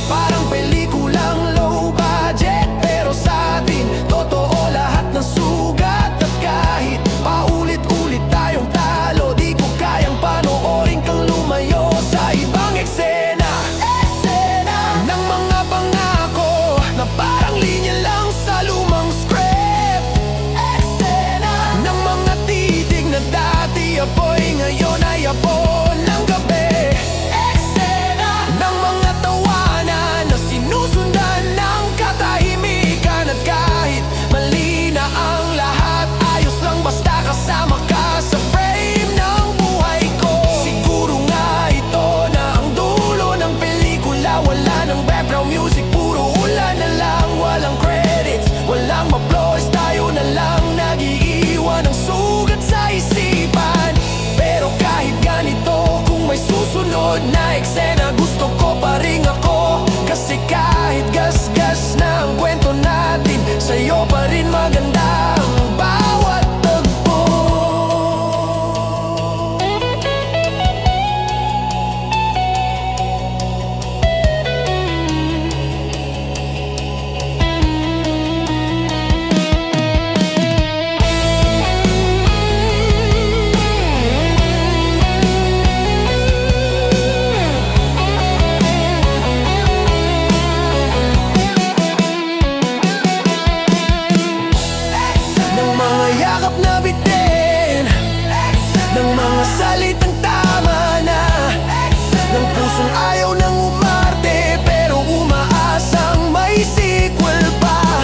Parang pelikulang low budget, pero sa atin totoo lahat ng sugat. At kahit paulit-ulit tayong talo, di ko kayang panoorin kang lumayo sa ibang eksena. Eksena ng mga pangako na parang linya lang sa lumang script. Eksena ng mga titig na dati apoy, ngayon ay apoy ng gabi. Eksena ng mga tawanan na sinusundan ng katahimikan. At kahit mali na ang lahat, ayos lang basta kasama ka sa frame ng buhay ko. Siguro nga ito na ang dulo ng pelikula. Wala ng background music, puro ulan na lang. Walang credits, walang applause, tayo na lang nag-iiwan ng sugat sa isipan. Pero kahit ganito, kung may susunod na eksena, gusto ko pa rin ako. Kasi kahit gas-gas na ang kwento natin, sa'yo pa rin maganda ang bawat tagpo. Ng mga yakap na bitin, ng mga salitang tama na, ng pusong ayaw nang umarte pero umaasang may sequel pa.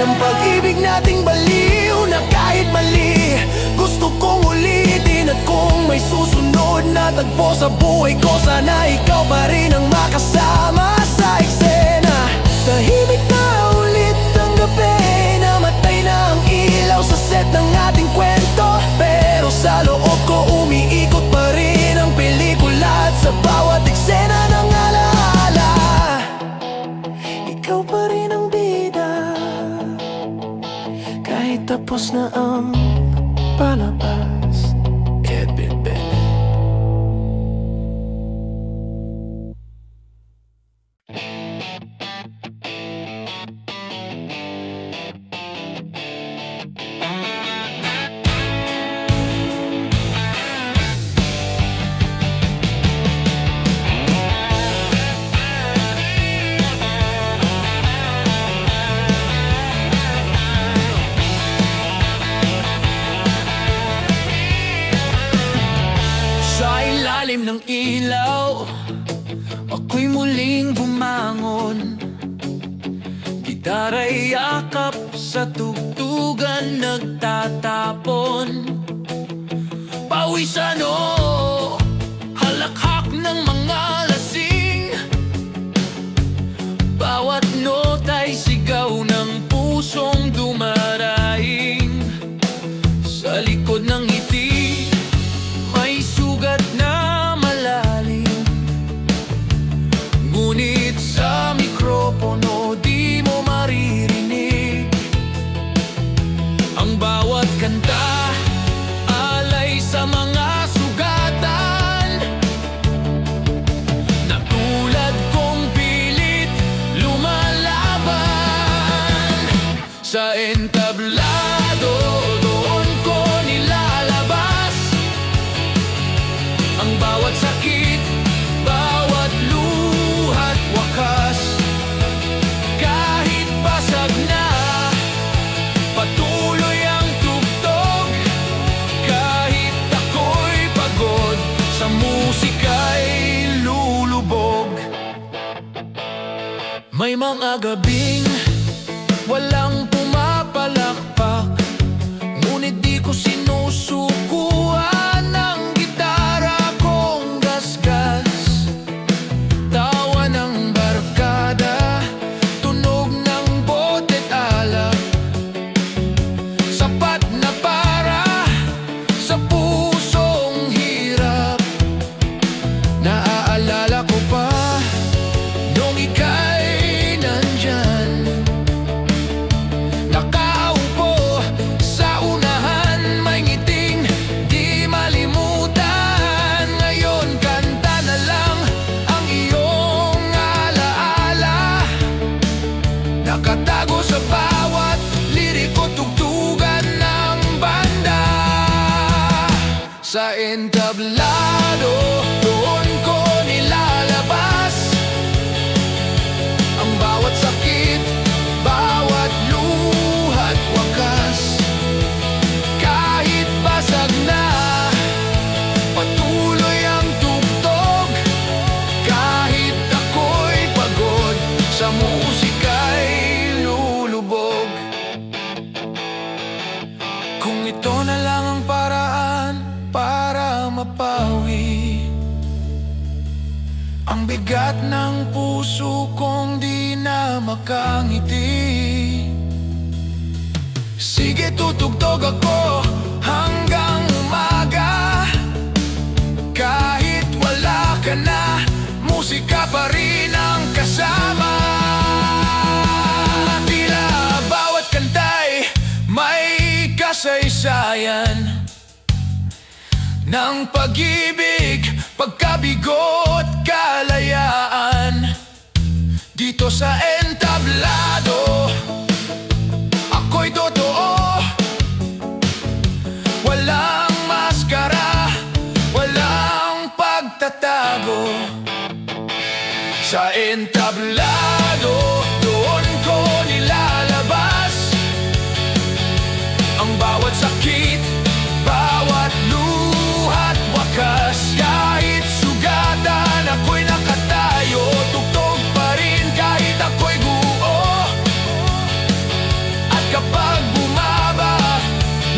Ng pag-ibig nating baliw na kahit mali, gusto kong ulitin. At kung may susunod na tagpo sa buhay ko, sana ikaw pa rin ang makasama sa eksena. Tahimik na ulit ang gabi, namatay na ang ilaw sa set ng ating kwento, pero sa loob ko umiikot pa rin ang pelikula. At sa bawat eksena ng alaala, ikaw pa rin ang bida, kahit tapos na ang palabas. Kevin Bennett. ilalim ng ilaw, ako'y muling bumangon. Gitara'y yakap sa tugtugan nagtatapon. Pawisan o mga lasing. Bawat nota'y sigaw ng pusong dumaraing. Sa likod ng ngiti may sugat na malalim, ngunit sa mikropono di mo maririnig. Ang bawat kanta alay sa mga sugatan, na tulad kong pilit lumalaban. Sa entablado doon ko nilalabas ang bawat sakit, bawat luha't wakas. Kahit basag na, patuloy ang tugtog. Kahit ako'y pagod, sa musika'y lulubog. May mga gabing walang pumapalakpak, ngunit di ko sinusukuan ng gitara kong gasgas. Tawa ng barkada, tunog ng bote't alak, sapat na para sa pusong hirap. Naaalala ko pa nung ika'y nandyan, nakaupo sa unahan, may ngiting di malimutan. Ngayon kanta na lang ang iyong alaala, nakatago sa bawat liriko, tugtugan ng banda. Sa entablado doon ko nilalabas ang bawat sakit, bawat luha't wakas. Kahit basag na, patuloy ang tugtog. Kahit ako'y pagod, sa musika'y lulubog. Kung ito na lang ang paraan para mapawi ang bigat ng puso kong di na makangiti, sige tutugtog ako hanggang umaga. Kahit wala ka na, musika pa rin ang kasama. Tila bawat kanta'y may kasaysayan ng pag-ibig, pagkabigo't kalayaan. Dito sa entablado ako'y totoo, walang maskara, walang pagtatago. Sa entablado doon ko nilalabas ang bawat sakit, bawat luha't wakas. Kahit sugatan, ako'y nakatayo, tugtog pa rin kahit ako'y guo. At kapag bumaba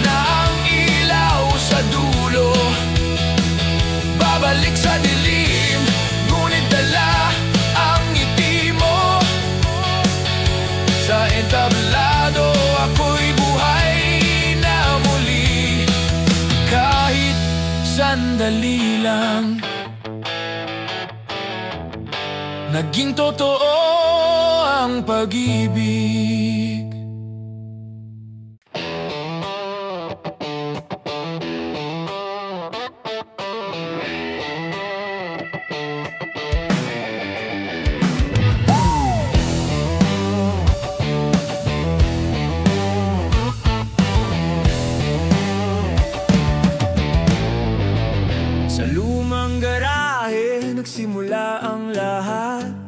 na ang ilaw sa dulo, babalik sa dilim, ngunit dala ang ngiti mo. Sa entablado ako'y buhay na muli, kahit sandali lang. Naging totoo ang pag-ibig. Sa lumang garahe nagsimula ang lahat.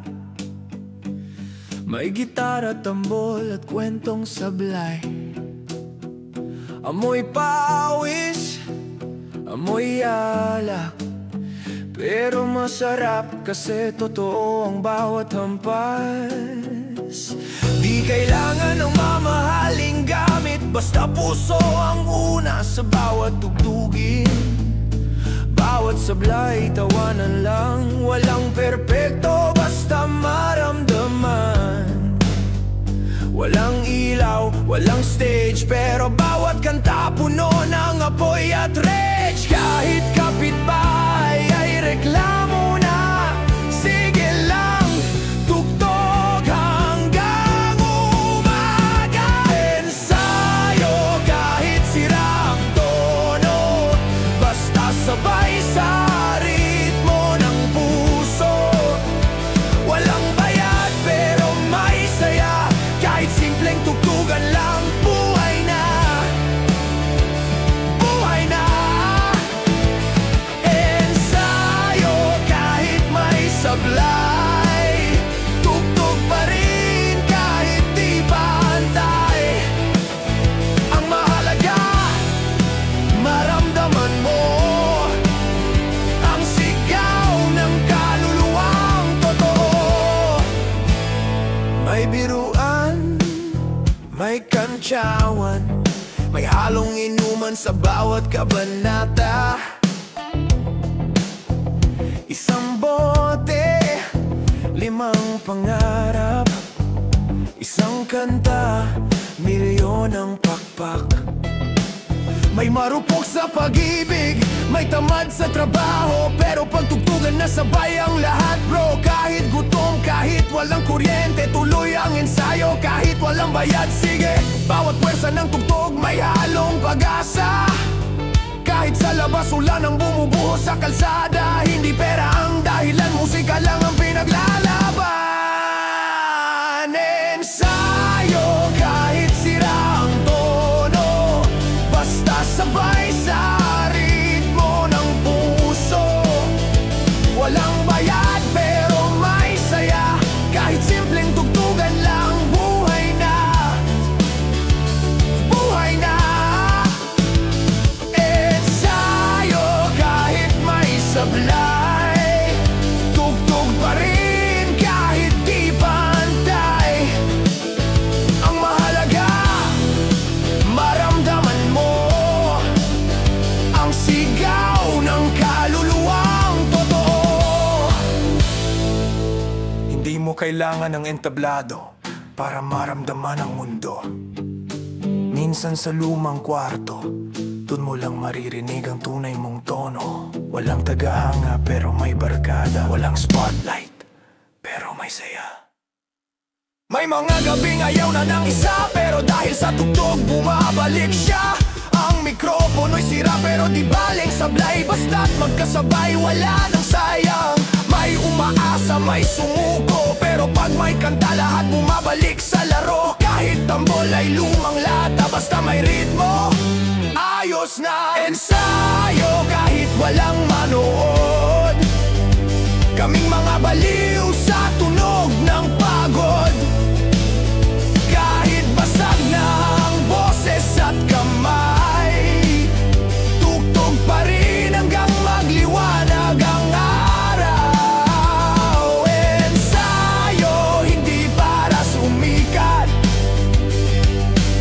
May gitara, tambol at kwentong sablay. Amoy pawis, amoy alak, pero masarap kasi totoo ang bawat hampas. Di kailangan ng mamahaling gamit, basta puso ang una sa bawat tugtugin. bawat sablay tawanan lang. Walang perpekto basta maramdaman. Walang ilaw, walang stage, pero bawat kanta puno ng apoy at rage. Kahit kapitbahay ay reklamo na, sige lang, tugtog hanggang umaga. Ensayo kahit sira ang tono, basta sabay sa ritmo ng puso. Walang bayad pero may saya, kahit simpleng tugtugan lang, buhay na, buhay na. Ensayo kahit may sablay, tugtog pa rin kahit di pantay. Ang mahalaga, maramdaman mo ang sigaw ng kaluluwang totoo. May biruan, may kantsawan, may halong inuman sa bawat kabanata. Isang bote, limang pangarap. Isang kanta, milyon ang pakpak. May marupok sa pag-ibig, may tamad sa trabaho, pero pagtugtugan na sabay ang lahat bro. Kahit gutom, kahit walang kuryente, tuloy ang ensayo kahit walang bayad. Sige, bawat pwersa ng tugtog may halong pag-asa. Kahit sa labas ulan ang bumubuhos sa kalsada, hindi pera ang dahilan, musika lang ang pinaglalaban. Ensayo kahit sira ang tono, basta sabay sa ritmo ng puso. Walang bayad pero may saya, kahit simpleng tugtugan lang, buhay na, buhay na. Ensayo kahit may sablay, tugtog pa rin kahit di pantay. Ang mahalaga, maramdaman mo ang sigaw ng kaluluwang totoo. Hindi mo kailangan ng entablado para maramdaman ang mundo. Minsan sa lumang kwarto, dun mo lang maririnig ang tunay mong tono. Walang tagahanga pero may barkada, walang spotlight pero may saya. May mga gabing ayaw na ng isa, pero dahil sa tugtog bumabalik siya. Ang mikropono'y sira pero di baling sablay, basta't magkasabay wala nang sayang. May umaasa, may sumuko, pero pag may kanta lahat bumabalik sa laro. Kahit tambol ay lumang lata, basta may ritmo, ayos na. Ensayo kahit walang manood, kaming mga baliw sa tunog ng pagod. Kahit basag na ang boses at kamay, tugtog pa rin hanggang magliwanag ang araw. Ensayo hindi para sumikat,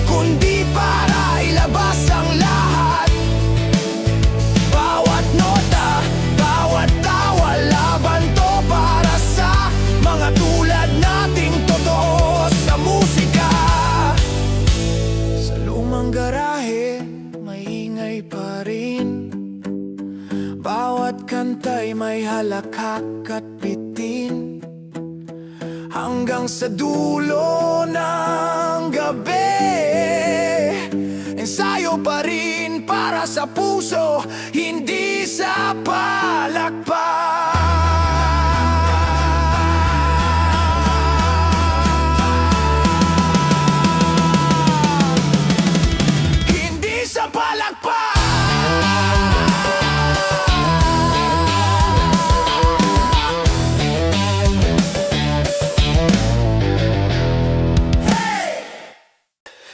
kundi para ilabas ang lahat. Bawat nota, bawat tawa, laban to para sa mga tulad nating totoo sa musika. Sa lumang garahe, may ingay pa rin. Bawat kanta'y may halakhak at bitin. Hanggang sa dulo ng gabi, ensayo pa rin para sa puso, hindi sa palakpak. Hindi sa palakpak.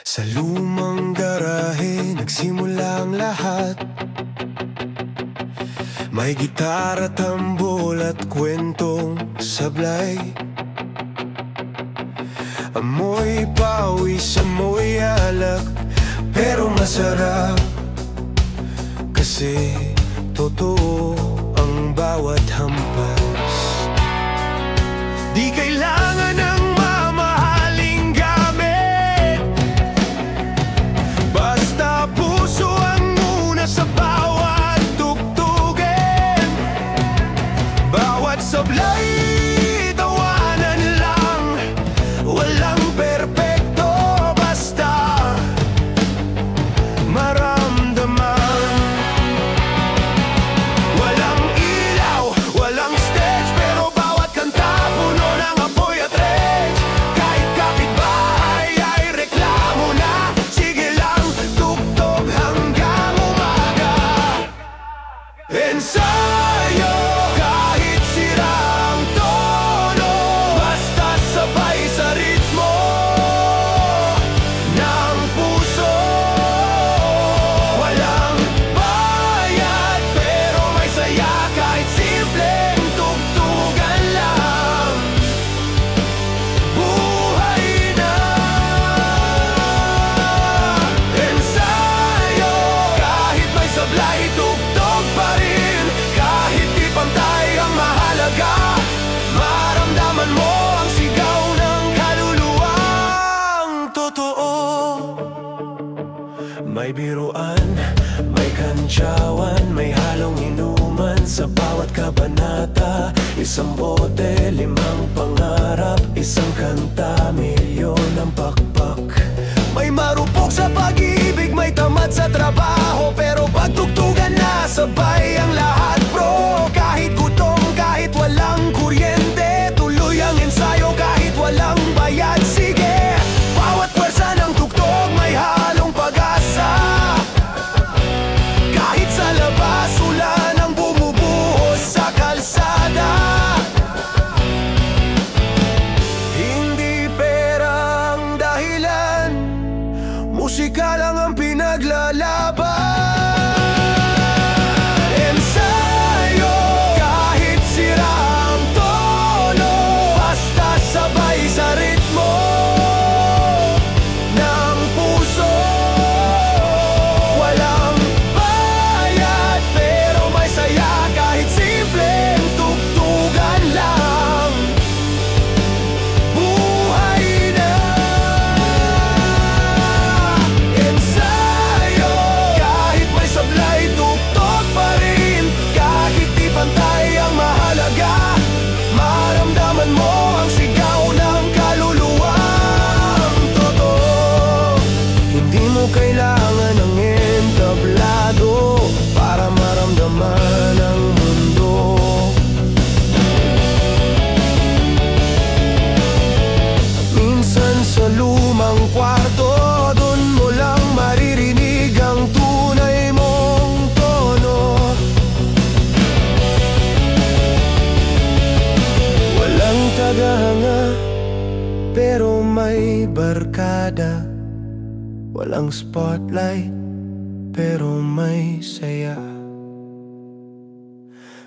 Sa lumang garahe nagsimula ang lahat. May gitara, tambol at kwentong sablay. Amoy pawis, amoy alak, pero masarap kasi totoo ang bawat hampas. Di kailangan ng mamahaling gamit, basta puso ang muna sa bawat tugtugin. Bawat sablay, tawanan lang, walang perpekto, basta maramdaman. Walang ilaw, walang stage, pero bawat kanta puno ng apoy at rage. Kahit kapitbahay ay reklamo na, sige lang, tugtog hanggang umaga. Ensayo kahit sira ang tono, basta sabay sa ritmo ng puso. Walang bayad pero may saya, kahit simpleng tugtugan lang. Buhay na. Ensayo kahit may sablay, tugtog pa rin. Kahit di pantay ang mahalaga, maramdaman mo ang sigaw ng kaluluwang totoo. May biruan, may kantsawan, may halong inuman sa bawat kabanata. Isang bote, limang pangarap, isang kanta, milyon ang pakpak. May marupok sa pag-ibig, may tamad sa trabaho, pero pagtugtugan na sabay ang lahat, bro. Kahit gutom, kahit walang kuryente, tuloy ang ensayo kahit walang bayad. Sige, bawat pwersa ng tugtog may halong pag-asa. Kahit sa labas, ulan ang bumubuhos sa kalsada. Hindi pera ang dahilan, musika lang ang pinaglalaban. Ensayo kahit sira ang tono, basta sabay sa ritmo ng puso. Walang bayad pero may saya, kahit simpleng tugtugan lang. Buhay na. Ensayo kahit may sablay, tugtog pa rin. Kahit di pantay ang mahalaga, maramdaman mo ang sigaw ng kaluluwang totoo. Hindi mo kailangan ng entablado para maramdaman ang mundo. Minsan sa lumang kwarto, dun mo lang maririnig ang tunay mong tono. Walang tagahanga, pero may barkada. Walang spotlight, pero may saya.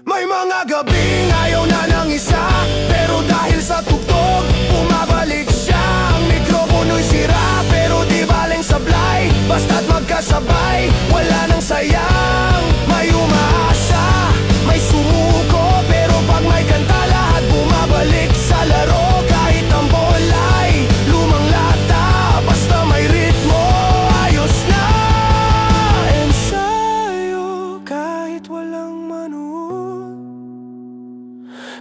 May mga gabing ayaw na ng isa, pero dahil sa tugtog, bumabalik siya. Ang mikropono'y sira, pero di baling sablay. Basta't magkasabay, wala nang sayang. May umaasa, may sumuko, pero pag may kanta, lahat bumabalik sa laro. Kahit ang bolay, lumang lata, basta may ritmo, ayos na. Ensayo kahit walang manood,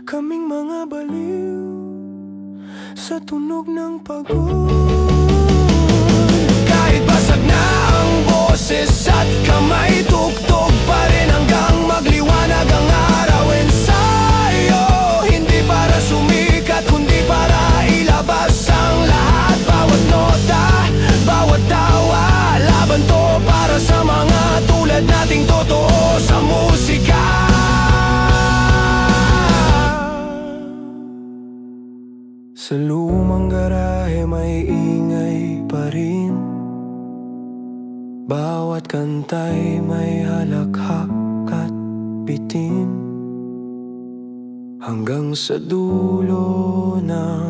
kaming mga baliw sa tunog ng pagod. Kahit basag na ang boses at kamay, tugtog pa rin hanggang magliwanag ang araw. Ensayo, hindi para sumikat, kundi para ilabas ang lahat. Bawat nota, bawat tawa, laban to para sa mga tulad nating totoo sa musika. Sa lumang garahe may ingay pa rin, bawat kanta'y may halakhak at bitin. Hanggang sa dulo ng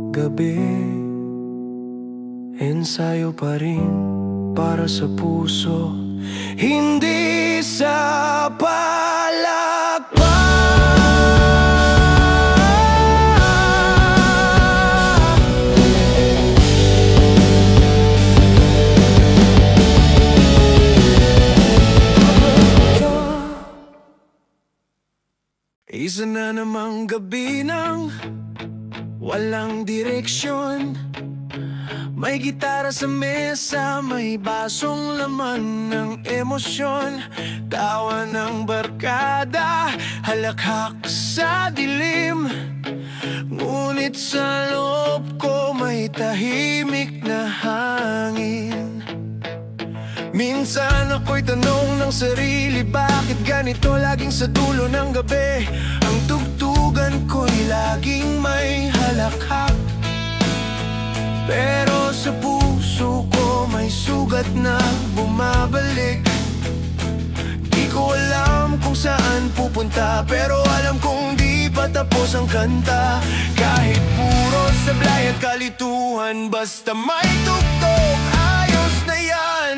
gabi, ensayo pa rin para sa puso hindi sa palakpak. Isa na namang gabi ng walang direksyon. May gitara sa mesa, may basong laman ng emosyon. Tawa ng barkada, halakhak sa dilim. Ngunit sa loob ko may tahimik na hangin. Minsan ako'y tanong ng sarili, bakit ganito laging sa dulo ng gabi? Ang tugtugan ko'y laging may halakhak, pero sa puso ko may sugat na bumabalik. Di ko alam kung saan pupunta, pero alam kong di pa tapos ang kanta. Kahit puro sablay at kalituhan, basta may tugtog, ayos na yan.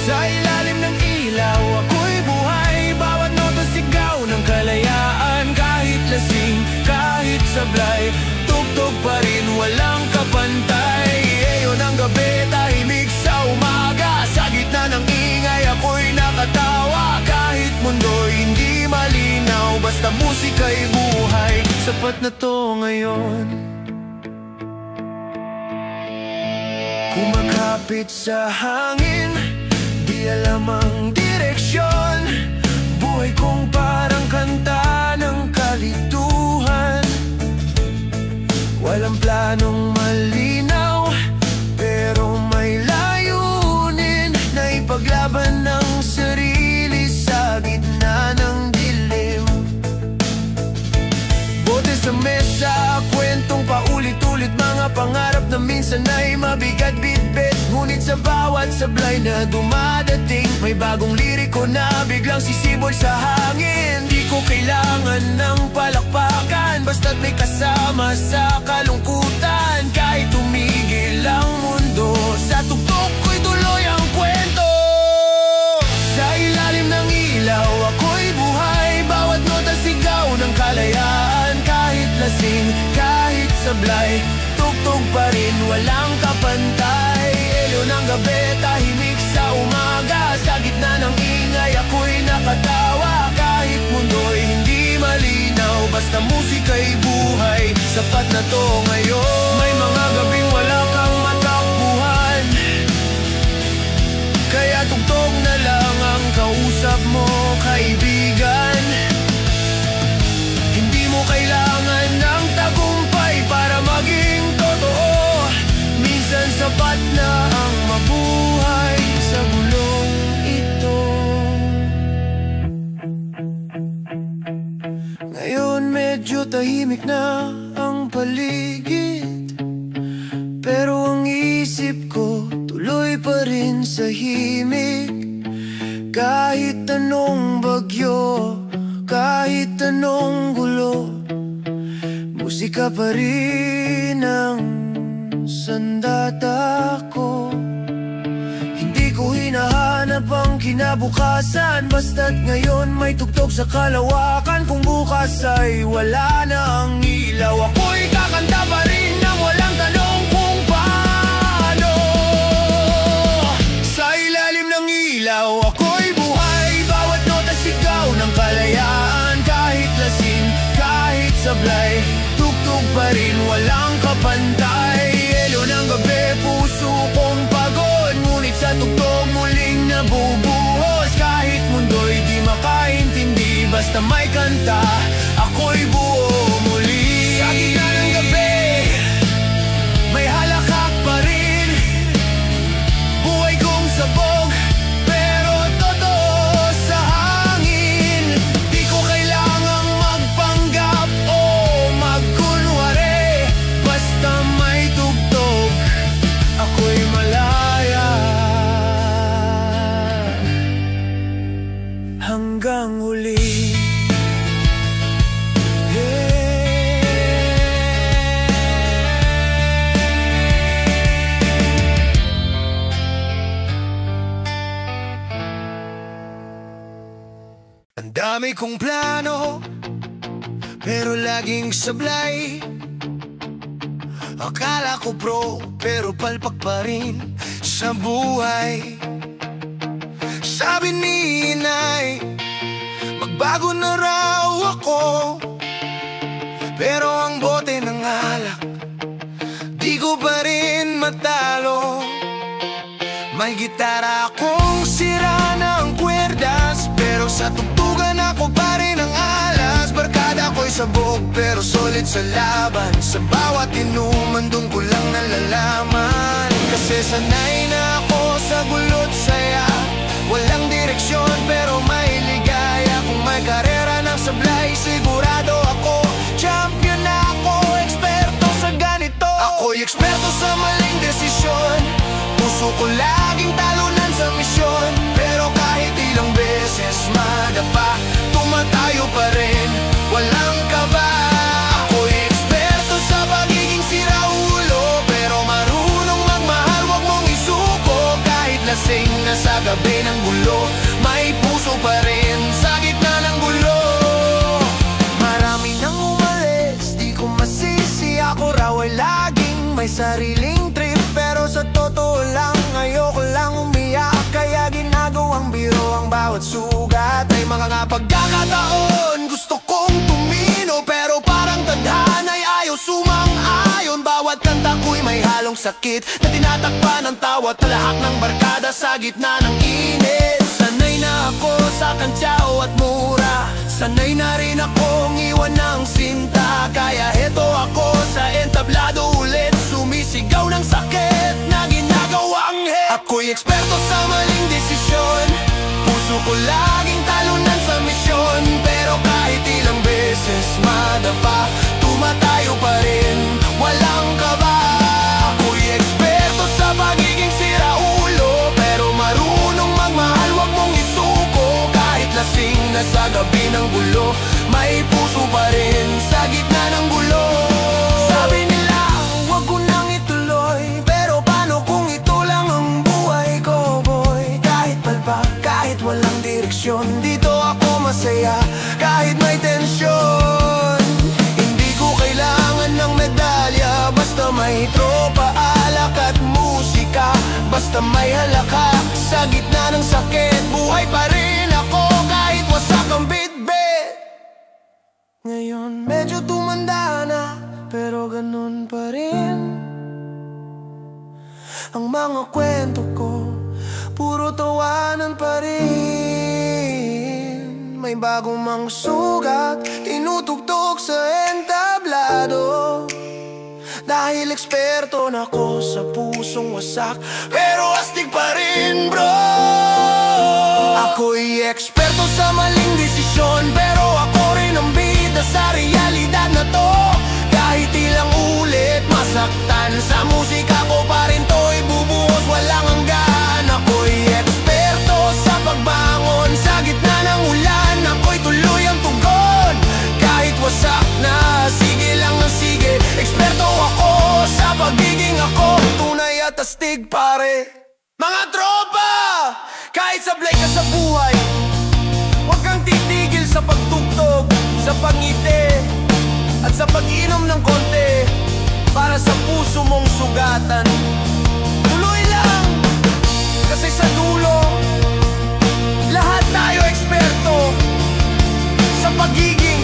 Sa ilalim ng ilaw ako'y buhay, bawat nota sigaw ng kalayaan. Kahit lasing, kahit sablay, tugtog pa rin, walang kapantay. Eyo ng gabi, tahimik sa umaga, sa gitna ng ingay ako'y nakatawa. Kahit mundo'y hindi malinaw, basta musika'y buhay. Sapat na to ngayon. Kumakapit sa hangin, di alam ang direksyon. Buhay kong parang kanta ng kalituhan. Walang planong malinaw, pero may layunin na ipaglaban ng sarili sa gitna ng dilim. Bote sa mesa, kwentong paulit-ulit, mga pangarap na minsan ay mabigat bitbit. Ngunit sa bawat sablay na dumadating, may bagong liriko na biglang sisibol sa hangin. Di ko kailangan ng palakpakan, basta't may kasama sa kalungkutan. Kahit tumigil ang mundo, sa tugtog ko'y tuloy ang kwento. Sa ilalim ng ilaw ako'y buhay, bawat nota sigaw ng kalayaan. Kahit lasing, kahit sablay, tugtog pa rin, walang kapantay. Elyo ng gabi, tahimik sa umaga, sa gitna ng ingay ako'y nakatawa. Kahit mundo'y hindi malinaw, basta musika'y buhay. Sapat na to ngayon. May mga gabing wala kang matakbuhan, kaya tugtog na lang ang kausap mo, kaibigan. Hindi mo kailangan ng tagumpay para maging totoo. Minsan sapat na ang mabuhay sa gulong ito. Ngayon medyo tahimik na ang paligid, pero ang isip ko tuloy pa rin sa himig. Kahit anong bagyo, kahit anong gulo, musika pa rin ang sandata ko. Hindi ko hinahanap ang kinabukasan, basta't ngayon may tugtog sa kalawakan. Kung bukas ay wala na ang ilaw, ako'y kakanta pa rin nang walang tanong kung paano. Sa ilalim ng ilaw ako'y buhay, bawat nota sigaw ng kalayaan. Kahit lasing, kahit sablay, tugtog pa rin, walang kapantay. Elyo ng gabi, puso kong pagod, ngunit sa tugtog muling nabubuhos. Kahit mundo'y di makaintindi, basta may kanta, ako'y buo muli. Sa gitna ng gabi, Dami kong plano, pero laging sablay. Akala ko pro, pero palpak pa rin sa buhay. Sabi ni inay, magbago na raw ako, pero ang bote ng alak di ko pa rin matalo. May gitara akong sira ng kwerdas, pero sa tugtugan ako pa rin ang alas. Barkada ko'y sabog pero solid sa laban. Sa bawat inuman dun ko lang nalalaman. Kasi sanay na ako sa gulo't saya. Walang direksyon pero may ligaya. Kung may karera ng sablay, sigurado ako champion na ako, eksperto sa ganito. Ako'y eksperto sa maling desisyon. Puso ko laging talunan sa misyon, pero kahit ilang beses madapa, tumatayo pa rin, walang kaba. Ako'y eksperto sa pagiging siraulo, pero marunong magmahal, wag mong isuko. Kahit lasing na sa gabi ng gulo, may puso pa rin sa gitna ng gulo. Marami nang umalis, di ko masisi. Ako raw ay laging may sariling trip, pero sa totoo lang, ayoko lang umiyak. Kaya ginagawang biro ang bawat sugat. May mga pagkakataon gusto kong tumino, pero parang tadhana'y ayaw sumang-ayon. Bawat kanta ko'y may halong sakit na tinatakpan ng tawa. Talahak ng barkada sa gitna ng init. Sanay na ako sa kantsaw at mura. Sanay na rin akong iwan ng sinta. Kaya heto ako sa entablado ulit, sumisigaw ng sakit na ginagawang hit. Ako'y eksperto sa maling desisyon. Puso ko laging talunan sa misyon, pero kahit ilang beses madapa, tumatayo pa rin, walang kaba. Ako'y eksperto sa pagiging siraulo, pero marunong magmahal, wag mong isuko. Kahit lasing na sa gabi ng gulo, may puso pa rin sa gitna ng gulo. Sabi nila, wag ko nang ituloy, pero paano kung ito lang ang buhay ko, boy? Kahit palpak, kahit walang direksyon, dito ako masaya, kahit may tensyon. Hindi ko kailangan ng medalya, basta may tropa, alak at musika. Basta may halakhak sa gitna ng sakit, buhay pa rin ako kahit wasak ang bitbit. Ngayon medyo tumanda na, pero ganun pa rin ang mga kwento ko, puro tawanan pa rin. May bagong mga sugat, tinutugtog sa entablado. Dahil eksperto na ako sa pusong wasak, pero astig pa rin, bro. Ako'y eksperto sa maling desisyon, pero ako rin ang bida sa realidad na to. Kahit ilang ulit masaktan, sa musika ko pa rin to'y bubuhos, walang hanggan. Ako'y eksperto sa pagbangon sa gitna ng ulan. Ako'y tuloy ang tugon, kahit wasak na, sige lang ang sige. Eksperto ako sa pagiging ako, tunay at astig pare. Mga tropa, kahit sablay ka sa buhay, huwag kang titigil sa pagtugtog, sa pangiti, at sa pag-inom ng konti, para sa puso mong sugatan. Tuloy lang, kasi sa dulo, lahat tayo eksperto sa pagiging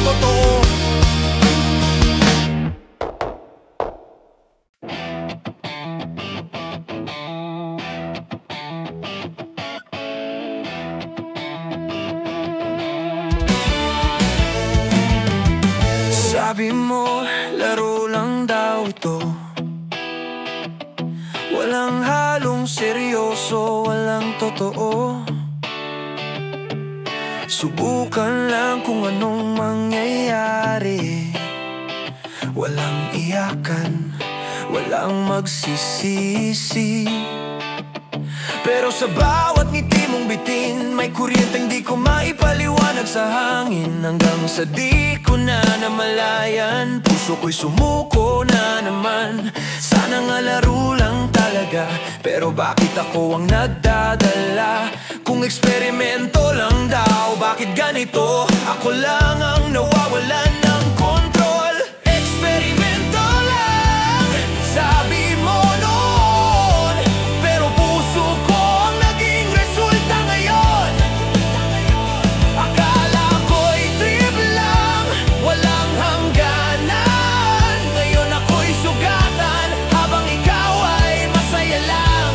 totoo. Sabi mo, laro lang daw ito, walang halong seryoso, walang totoo. Subukan lang kung anong mangyayari. Walang iyakan, walang magsisisi. Pero sa bawat ngiti mong bitin, may kuryenteng di ko maipaliwanag sa hangin. Hanggang sa di ko na namalayan, puso ko'y sumuko na naman. Sana nga laro lang talaga, pero bakit ako ang nagdadala? Kung Kung eksperimento lang daw, bakit ganito? Ako lang ang nawawalan ng kontrol. Eksperimento lang, sabi mo noon, pero puso ko ang naging resulta ngayon. Akala ko'y trip lang, walang hangganan. Ngayon ako'y sugatan, habang ikaw ay masaya lang.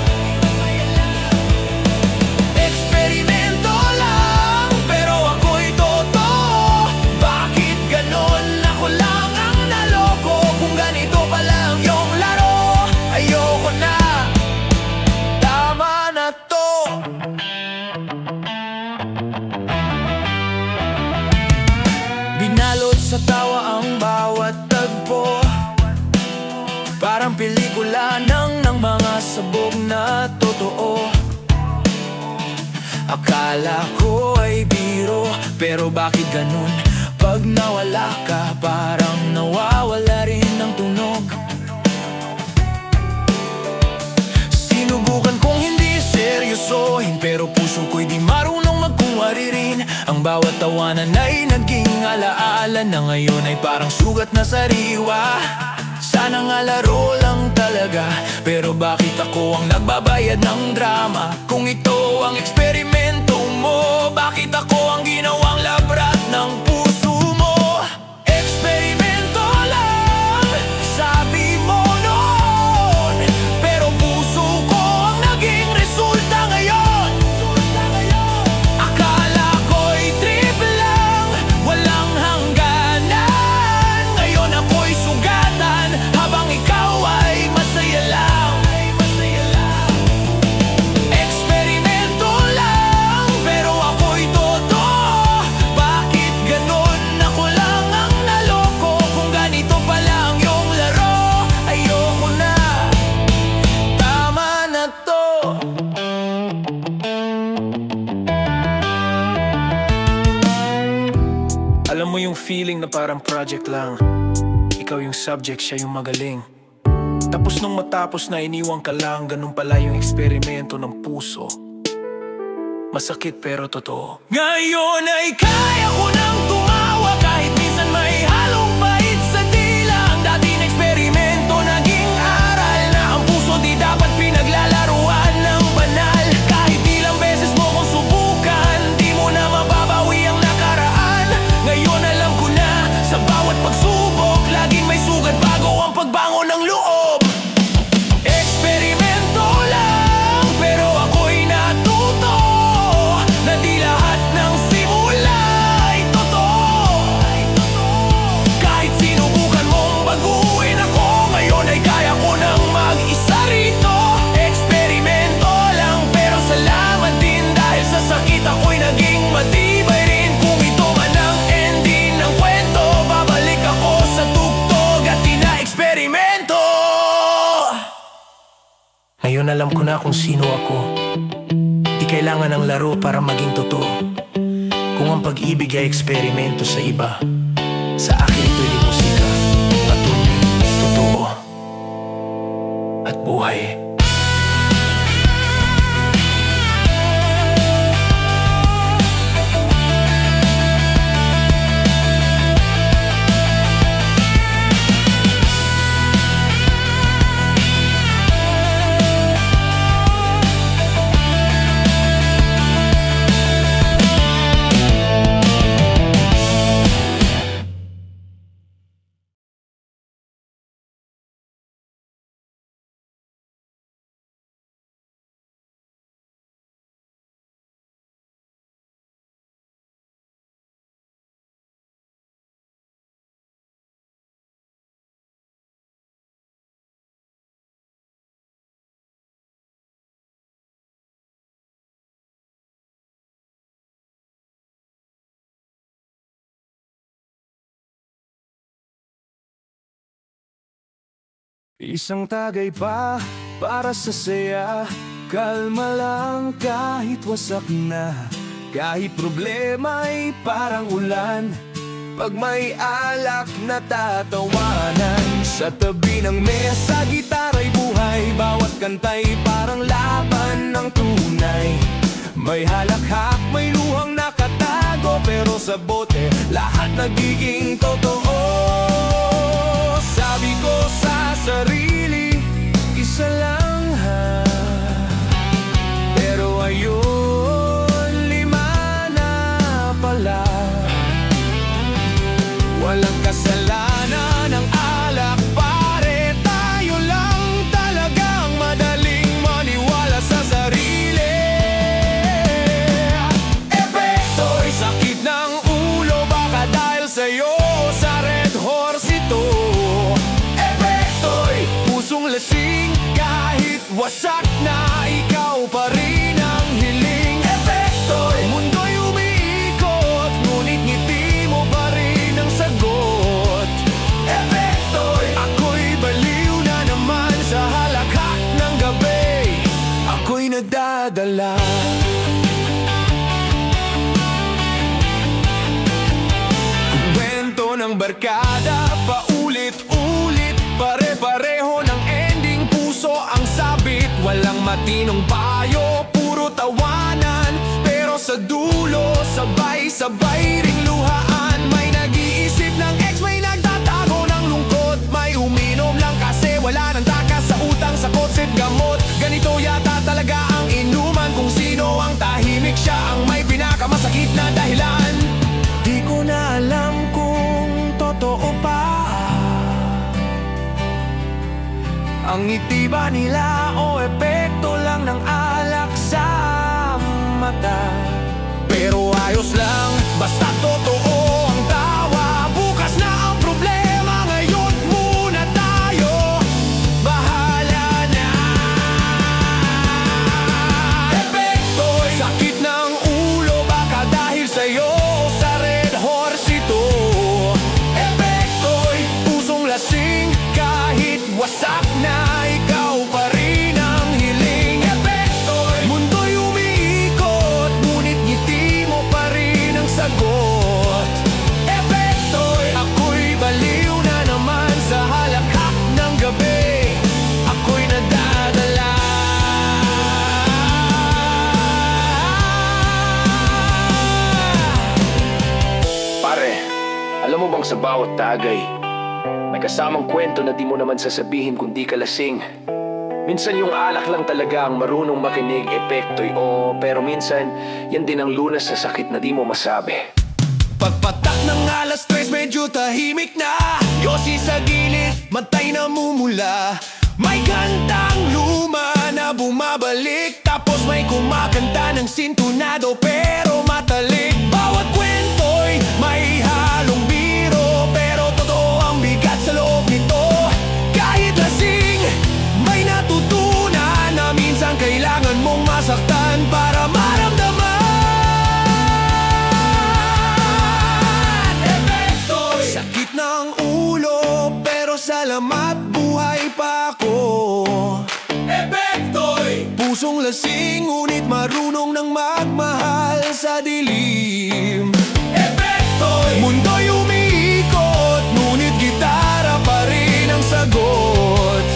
Eksperimento lang, pero ako'y totoo. Bakit ganon? Ako lang ang naloko. Kung ganito pa lang yung laro, ayoko na. Tama na to. Binalot sa tawa ang bawat tagpo, parang pelikula ng mga sabog na totoo. Akala ko ay biro, pero bakit ganun? Pag nawala ka, parang nawawala rin ang tunog. Sinubukan kong hindi seryosohin, pero puso ko'y di marunong magkunwari rin. Ang bawat tawanan ay naging alaala na ngayon ay parang sugat na sariwa. Sana nga laro lang talaga, pero bakit ako ang nagbabayad ng drama? Kung ito ang eksperimento mo, bakit ako ang ginawang labrat ng puso mo? Eksperimento lang, sabi mo noon, pero puso ko ang naging resulta ngayon. Akala ko'y trip lang, walang hangganan. Ngayon ako'y sugatan, habang ikaw ay masaya lang. Eksperimento lang, pero ako'y totoo. Bakit ganon? Ako lang ang naloko. Kung ganito pa lang yung laro, ayoko na. Tama na to. Alam mo yung feeling na parang project lang, ikaw yung subject, siya yung magaling. Tapos nung matapos na iniwan ka lang, ganun pala yung eksperimento ng puso. Masakit pero totoo. Ngayon ay kaya ko nang tumawa, kahit minsan may halong bait sa dila. Ang dating eksperimento naging aral na ang puso di dapat pinaglalaruan ng banal. Kahit ilang beses mo kong subukan, di mo na mababawi ang nakaraan. Ngayon alam ko na, sa bawat pagsubok, laging may sugat bago ang pagbangon ng loob. Eksperimento lang, pero ako'y natuto na di lahat ng simula ay totoo. Kahit sinubukan mong baguhin ako, ngayon ay kaya ko nang mag-isa rito. Eksperimento lang, pero salamat din dahil sa sakit ako'y naging matibay rin. Kung ito man ang ending ng kwento, babalik ako sa tugtog at ina-eksperimento. Ngayon alam ko na kung sino ako. Di kailangan ng laro para maging totoo. Kung ang pag-ibig ay eksperimento sa iba, sa akin ito'y di musika, patuloy, totoo, at buhay. Isang tagay pa para sa saya, kalma lang kahit wasak na. Kahit problema ay parang ulan, pag may alak na tatawanan. Sa tabi ng mesa, gitara'y buhay, bawat kanta'y parang laban ng tunay. May halakhak, may luhang nakatago, pero sa bote, lahat nagiging totoo. Sabi ko sa sarili, isa lang ha, pero ayun, lima na pala. Walang kasalanan ng alak, pare, tayo lang talagang madaling maniwala sa sarili. Epekto'y sakit ng ulo, baka dahil sa'yo sa Red Horse ito. Epekto'y pusong lasing, kahit wasak na ikaw pa rin ang hiling. Epekto'y mundo'y umiikot, ngunit ngiti mo pa rin ang sagot. Epekto'y ako'y baliw na naman sa halakhak ng gabi, ako'y nadadala. Kwento ng barkada, paulit-ulit, pare-pareho ng ending, puso ang sabit. Walang matinong payo, puro tawanan, pero sa dulo, sabay-sabay ring luhaan. May nag-iisip ng ex, may nagtatago ng lungkot, may uminom lang kasi wala nang takas sa utang, sa kotse't gamot. Ganito yata talaga ang inuman, kung sino ang tahimik, siya ang may pinakamasakit na dahilan. Di ko na alam kung totoo pa ang ngiti ba nila o epekto lang ng alak sa mata. Pero ayos lang, basta totoo ang tawa. Bukas na ang problema, ngayon muna tayo bahala na. Epekto'y sakit ng ulo, baka dahil sa'yo sa Red Horse ito. Epekto'y pusong lasing, kahit wasak na ikaw pa rin ang hiling. Epekto'y mundo'y umiikot, ngunit ngiti mo pa rin ang sagot. Epekto'y ako'y baliw na naman sa halakhak ng gabi, ako'y nadadala. Pare, alam mo bang sa bawat tagay may kasamang kwento na di mo naman sasabihin kung di ka lasing? Minsan yung alak lang talaga ang marunong makinig, epekto'y oo, pero minsan yan din ang lunas sa sakit na di mo masabi. Pagpatak ng alas 3, medyo tahimik na. Yosi sa gilid, matay na mumula. May kantang luma na bumabalik, tapos may kumakanta ng sintunado pero matalik. Bawat kwento'y may halong biro, pero totoo ang bigat sa loob nito. Kahit lasing, may natutunan na minsan kailangan mong masaktan para maramdaman. Epekto'y sakit ng ulo, pero salamat buhay pa ako. Epekto'y pusong lasing, ngunit marunong nang magmahal sa dilim. Epekto'y mundo'y umiikot, ngunit gitara pa rin ang sagot.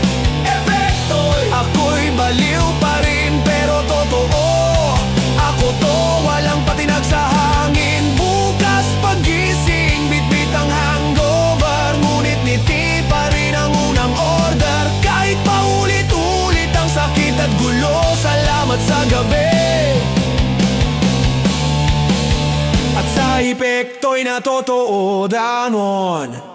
Epekto'y ako'y baliw pa rin, pero totoo ako to, walang patinag sa hangin. Bukas pagising, bitbit ang hangover, ngunit ngiti pa rin ang unang order. Kahit paulit-ulit ang sakit at gulo, salamat sa gabi at sa epekto'y na totoo danon.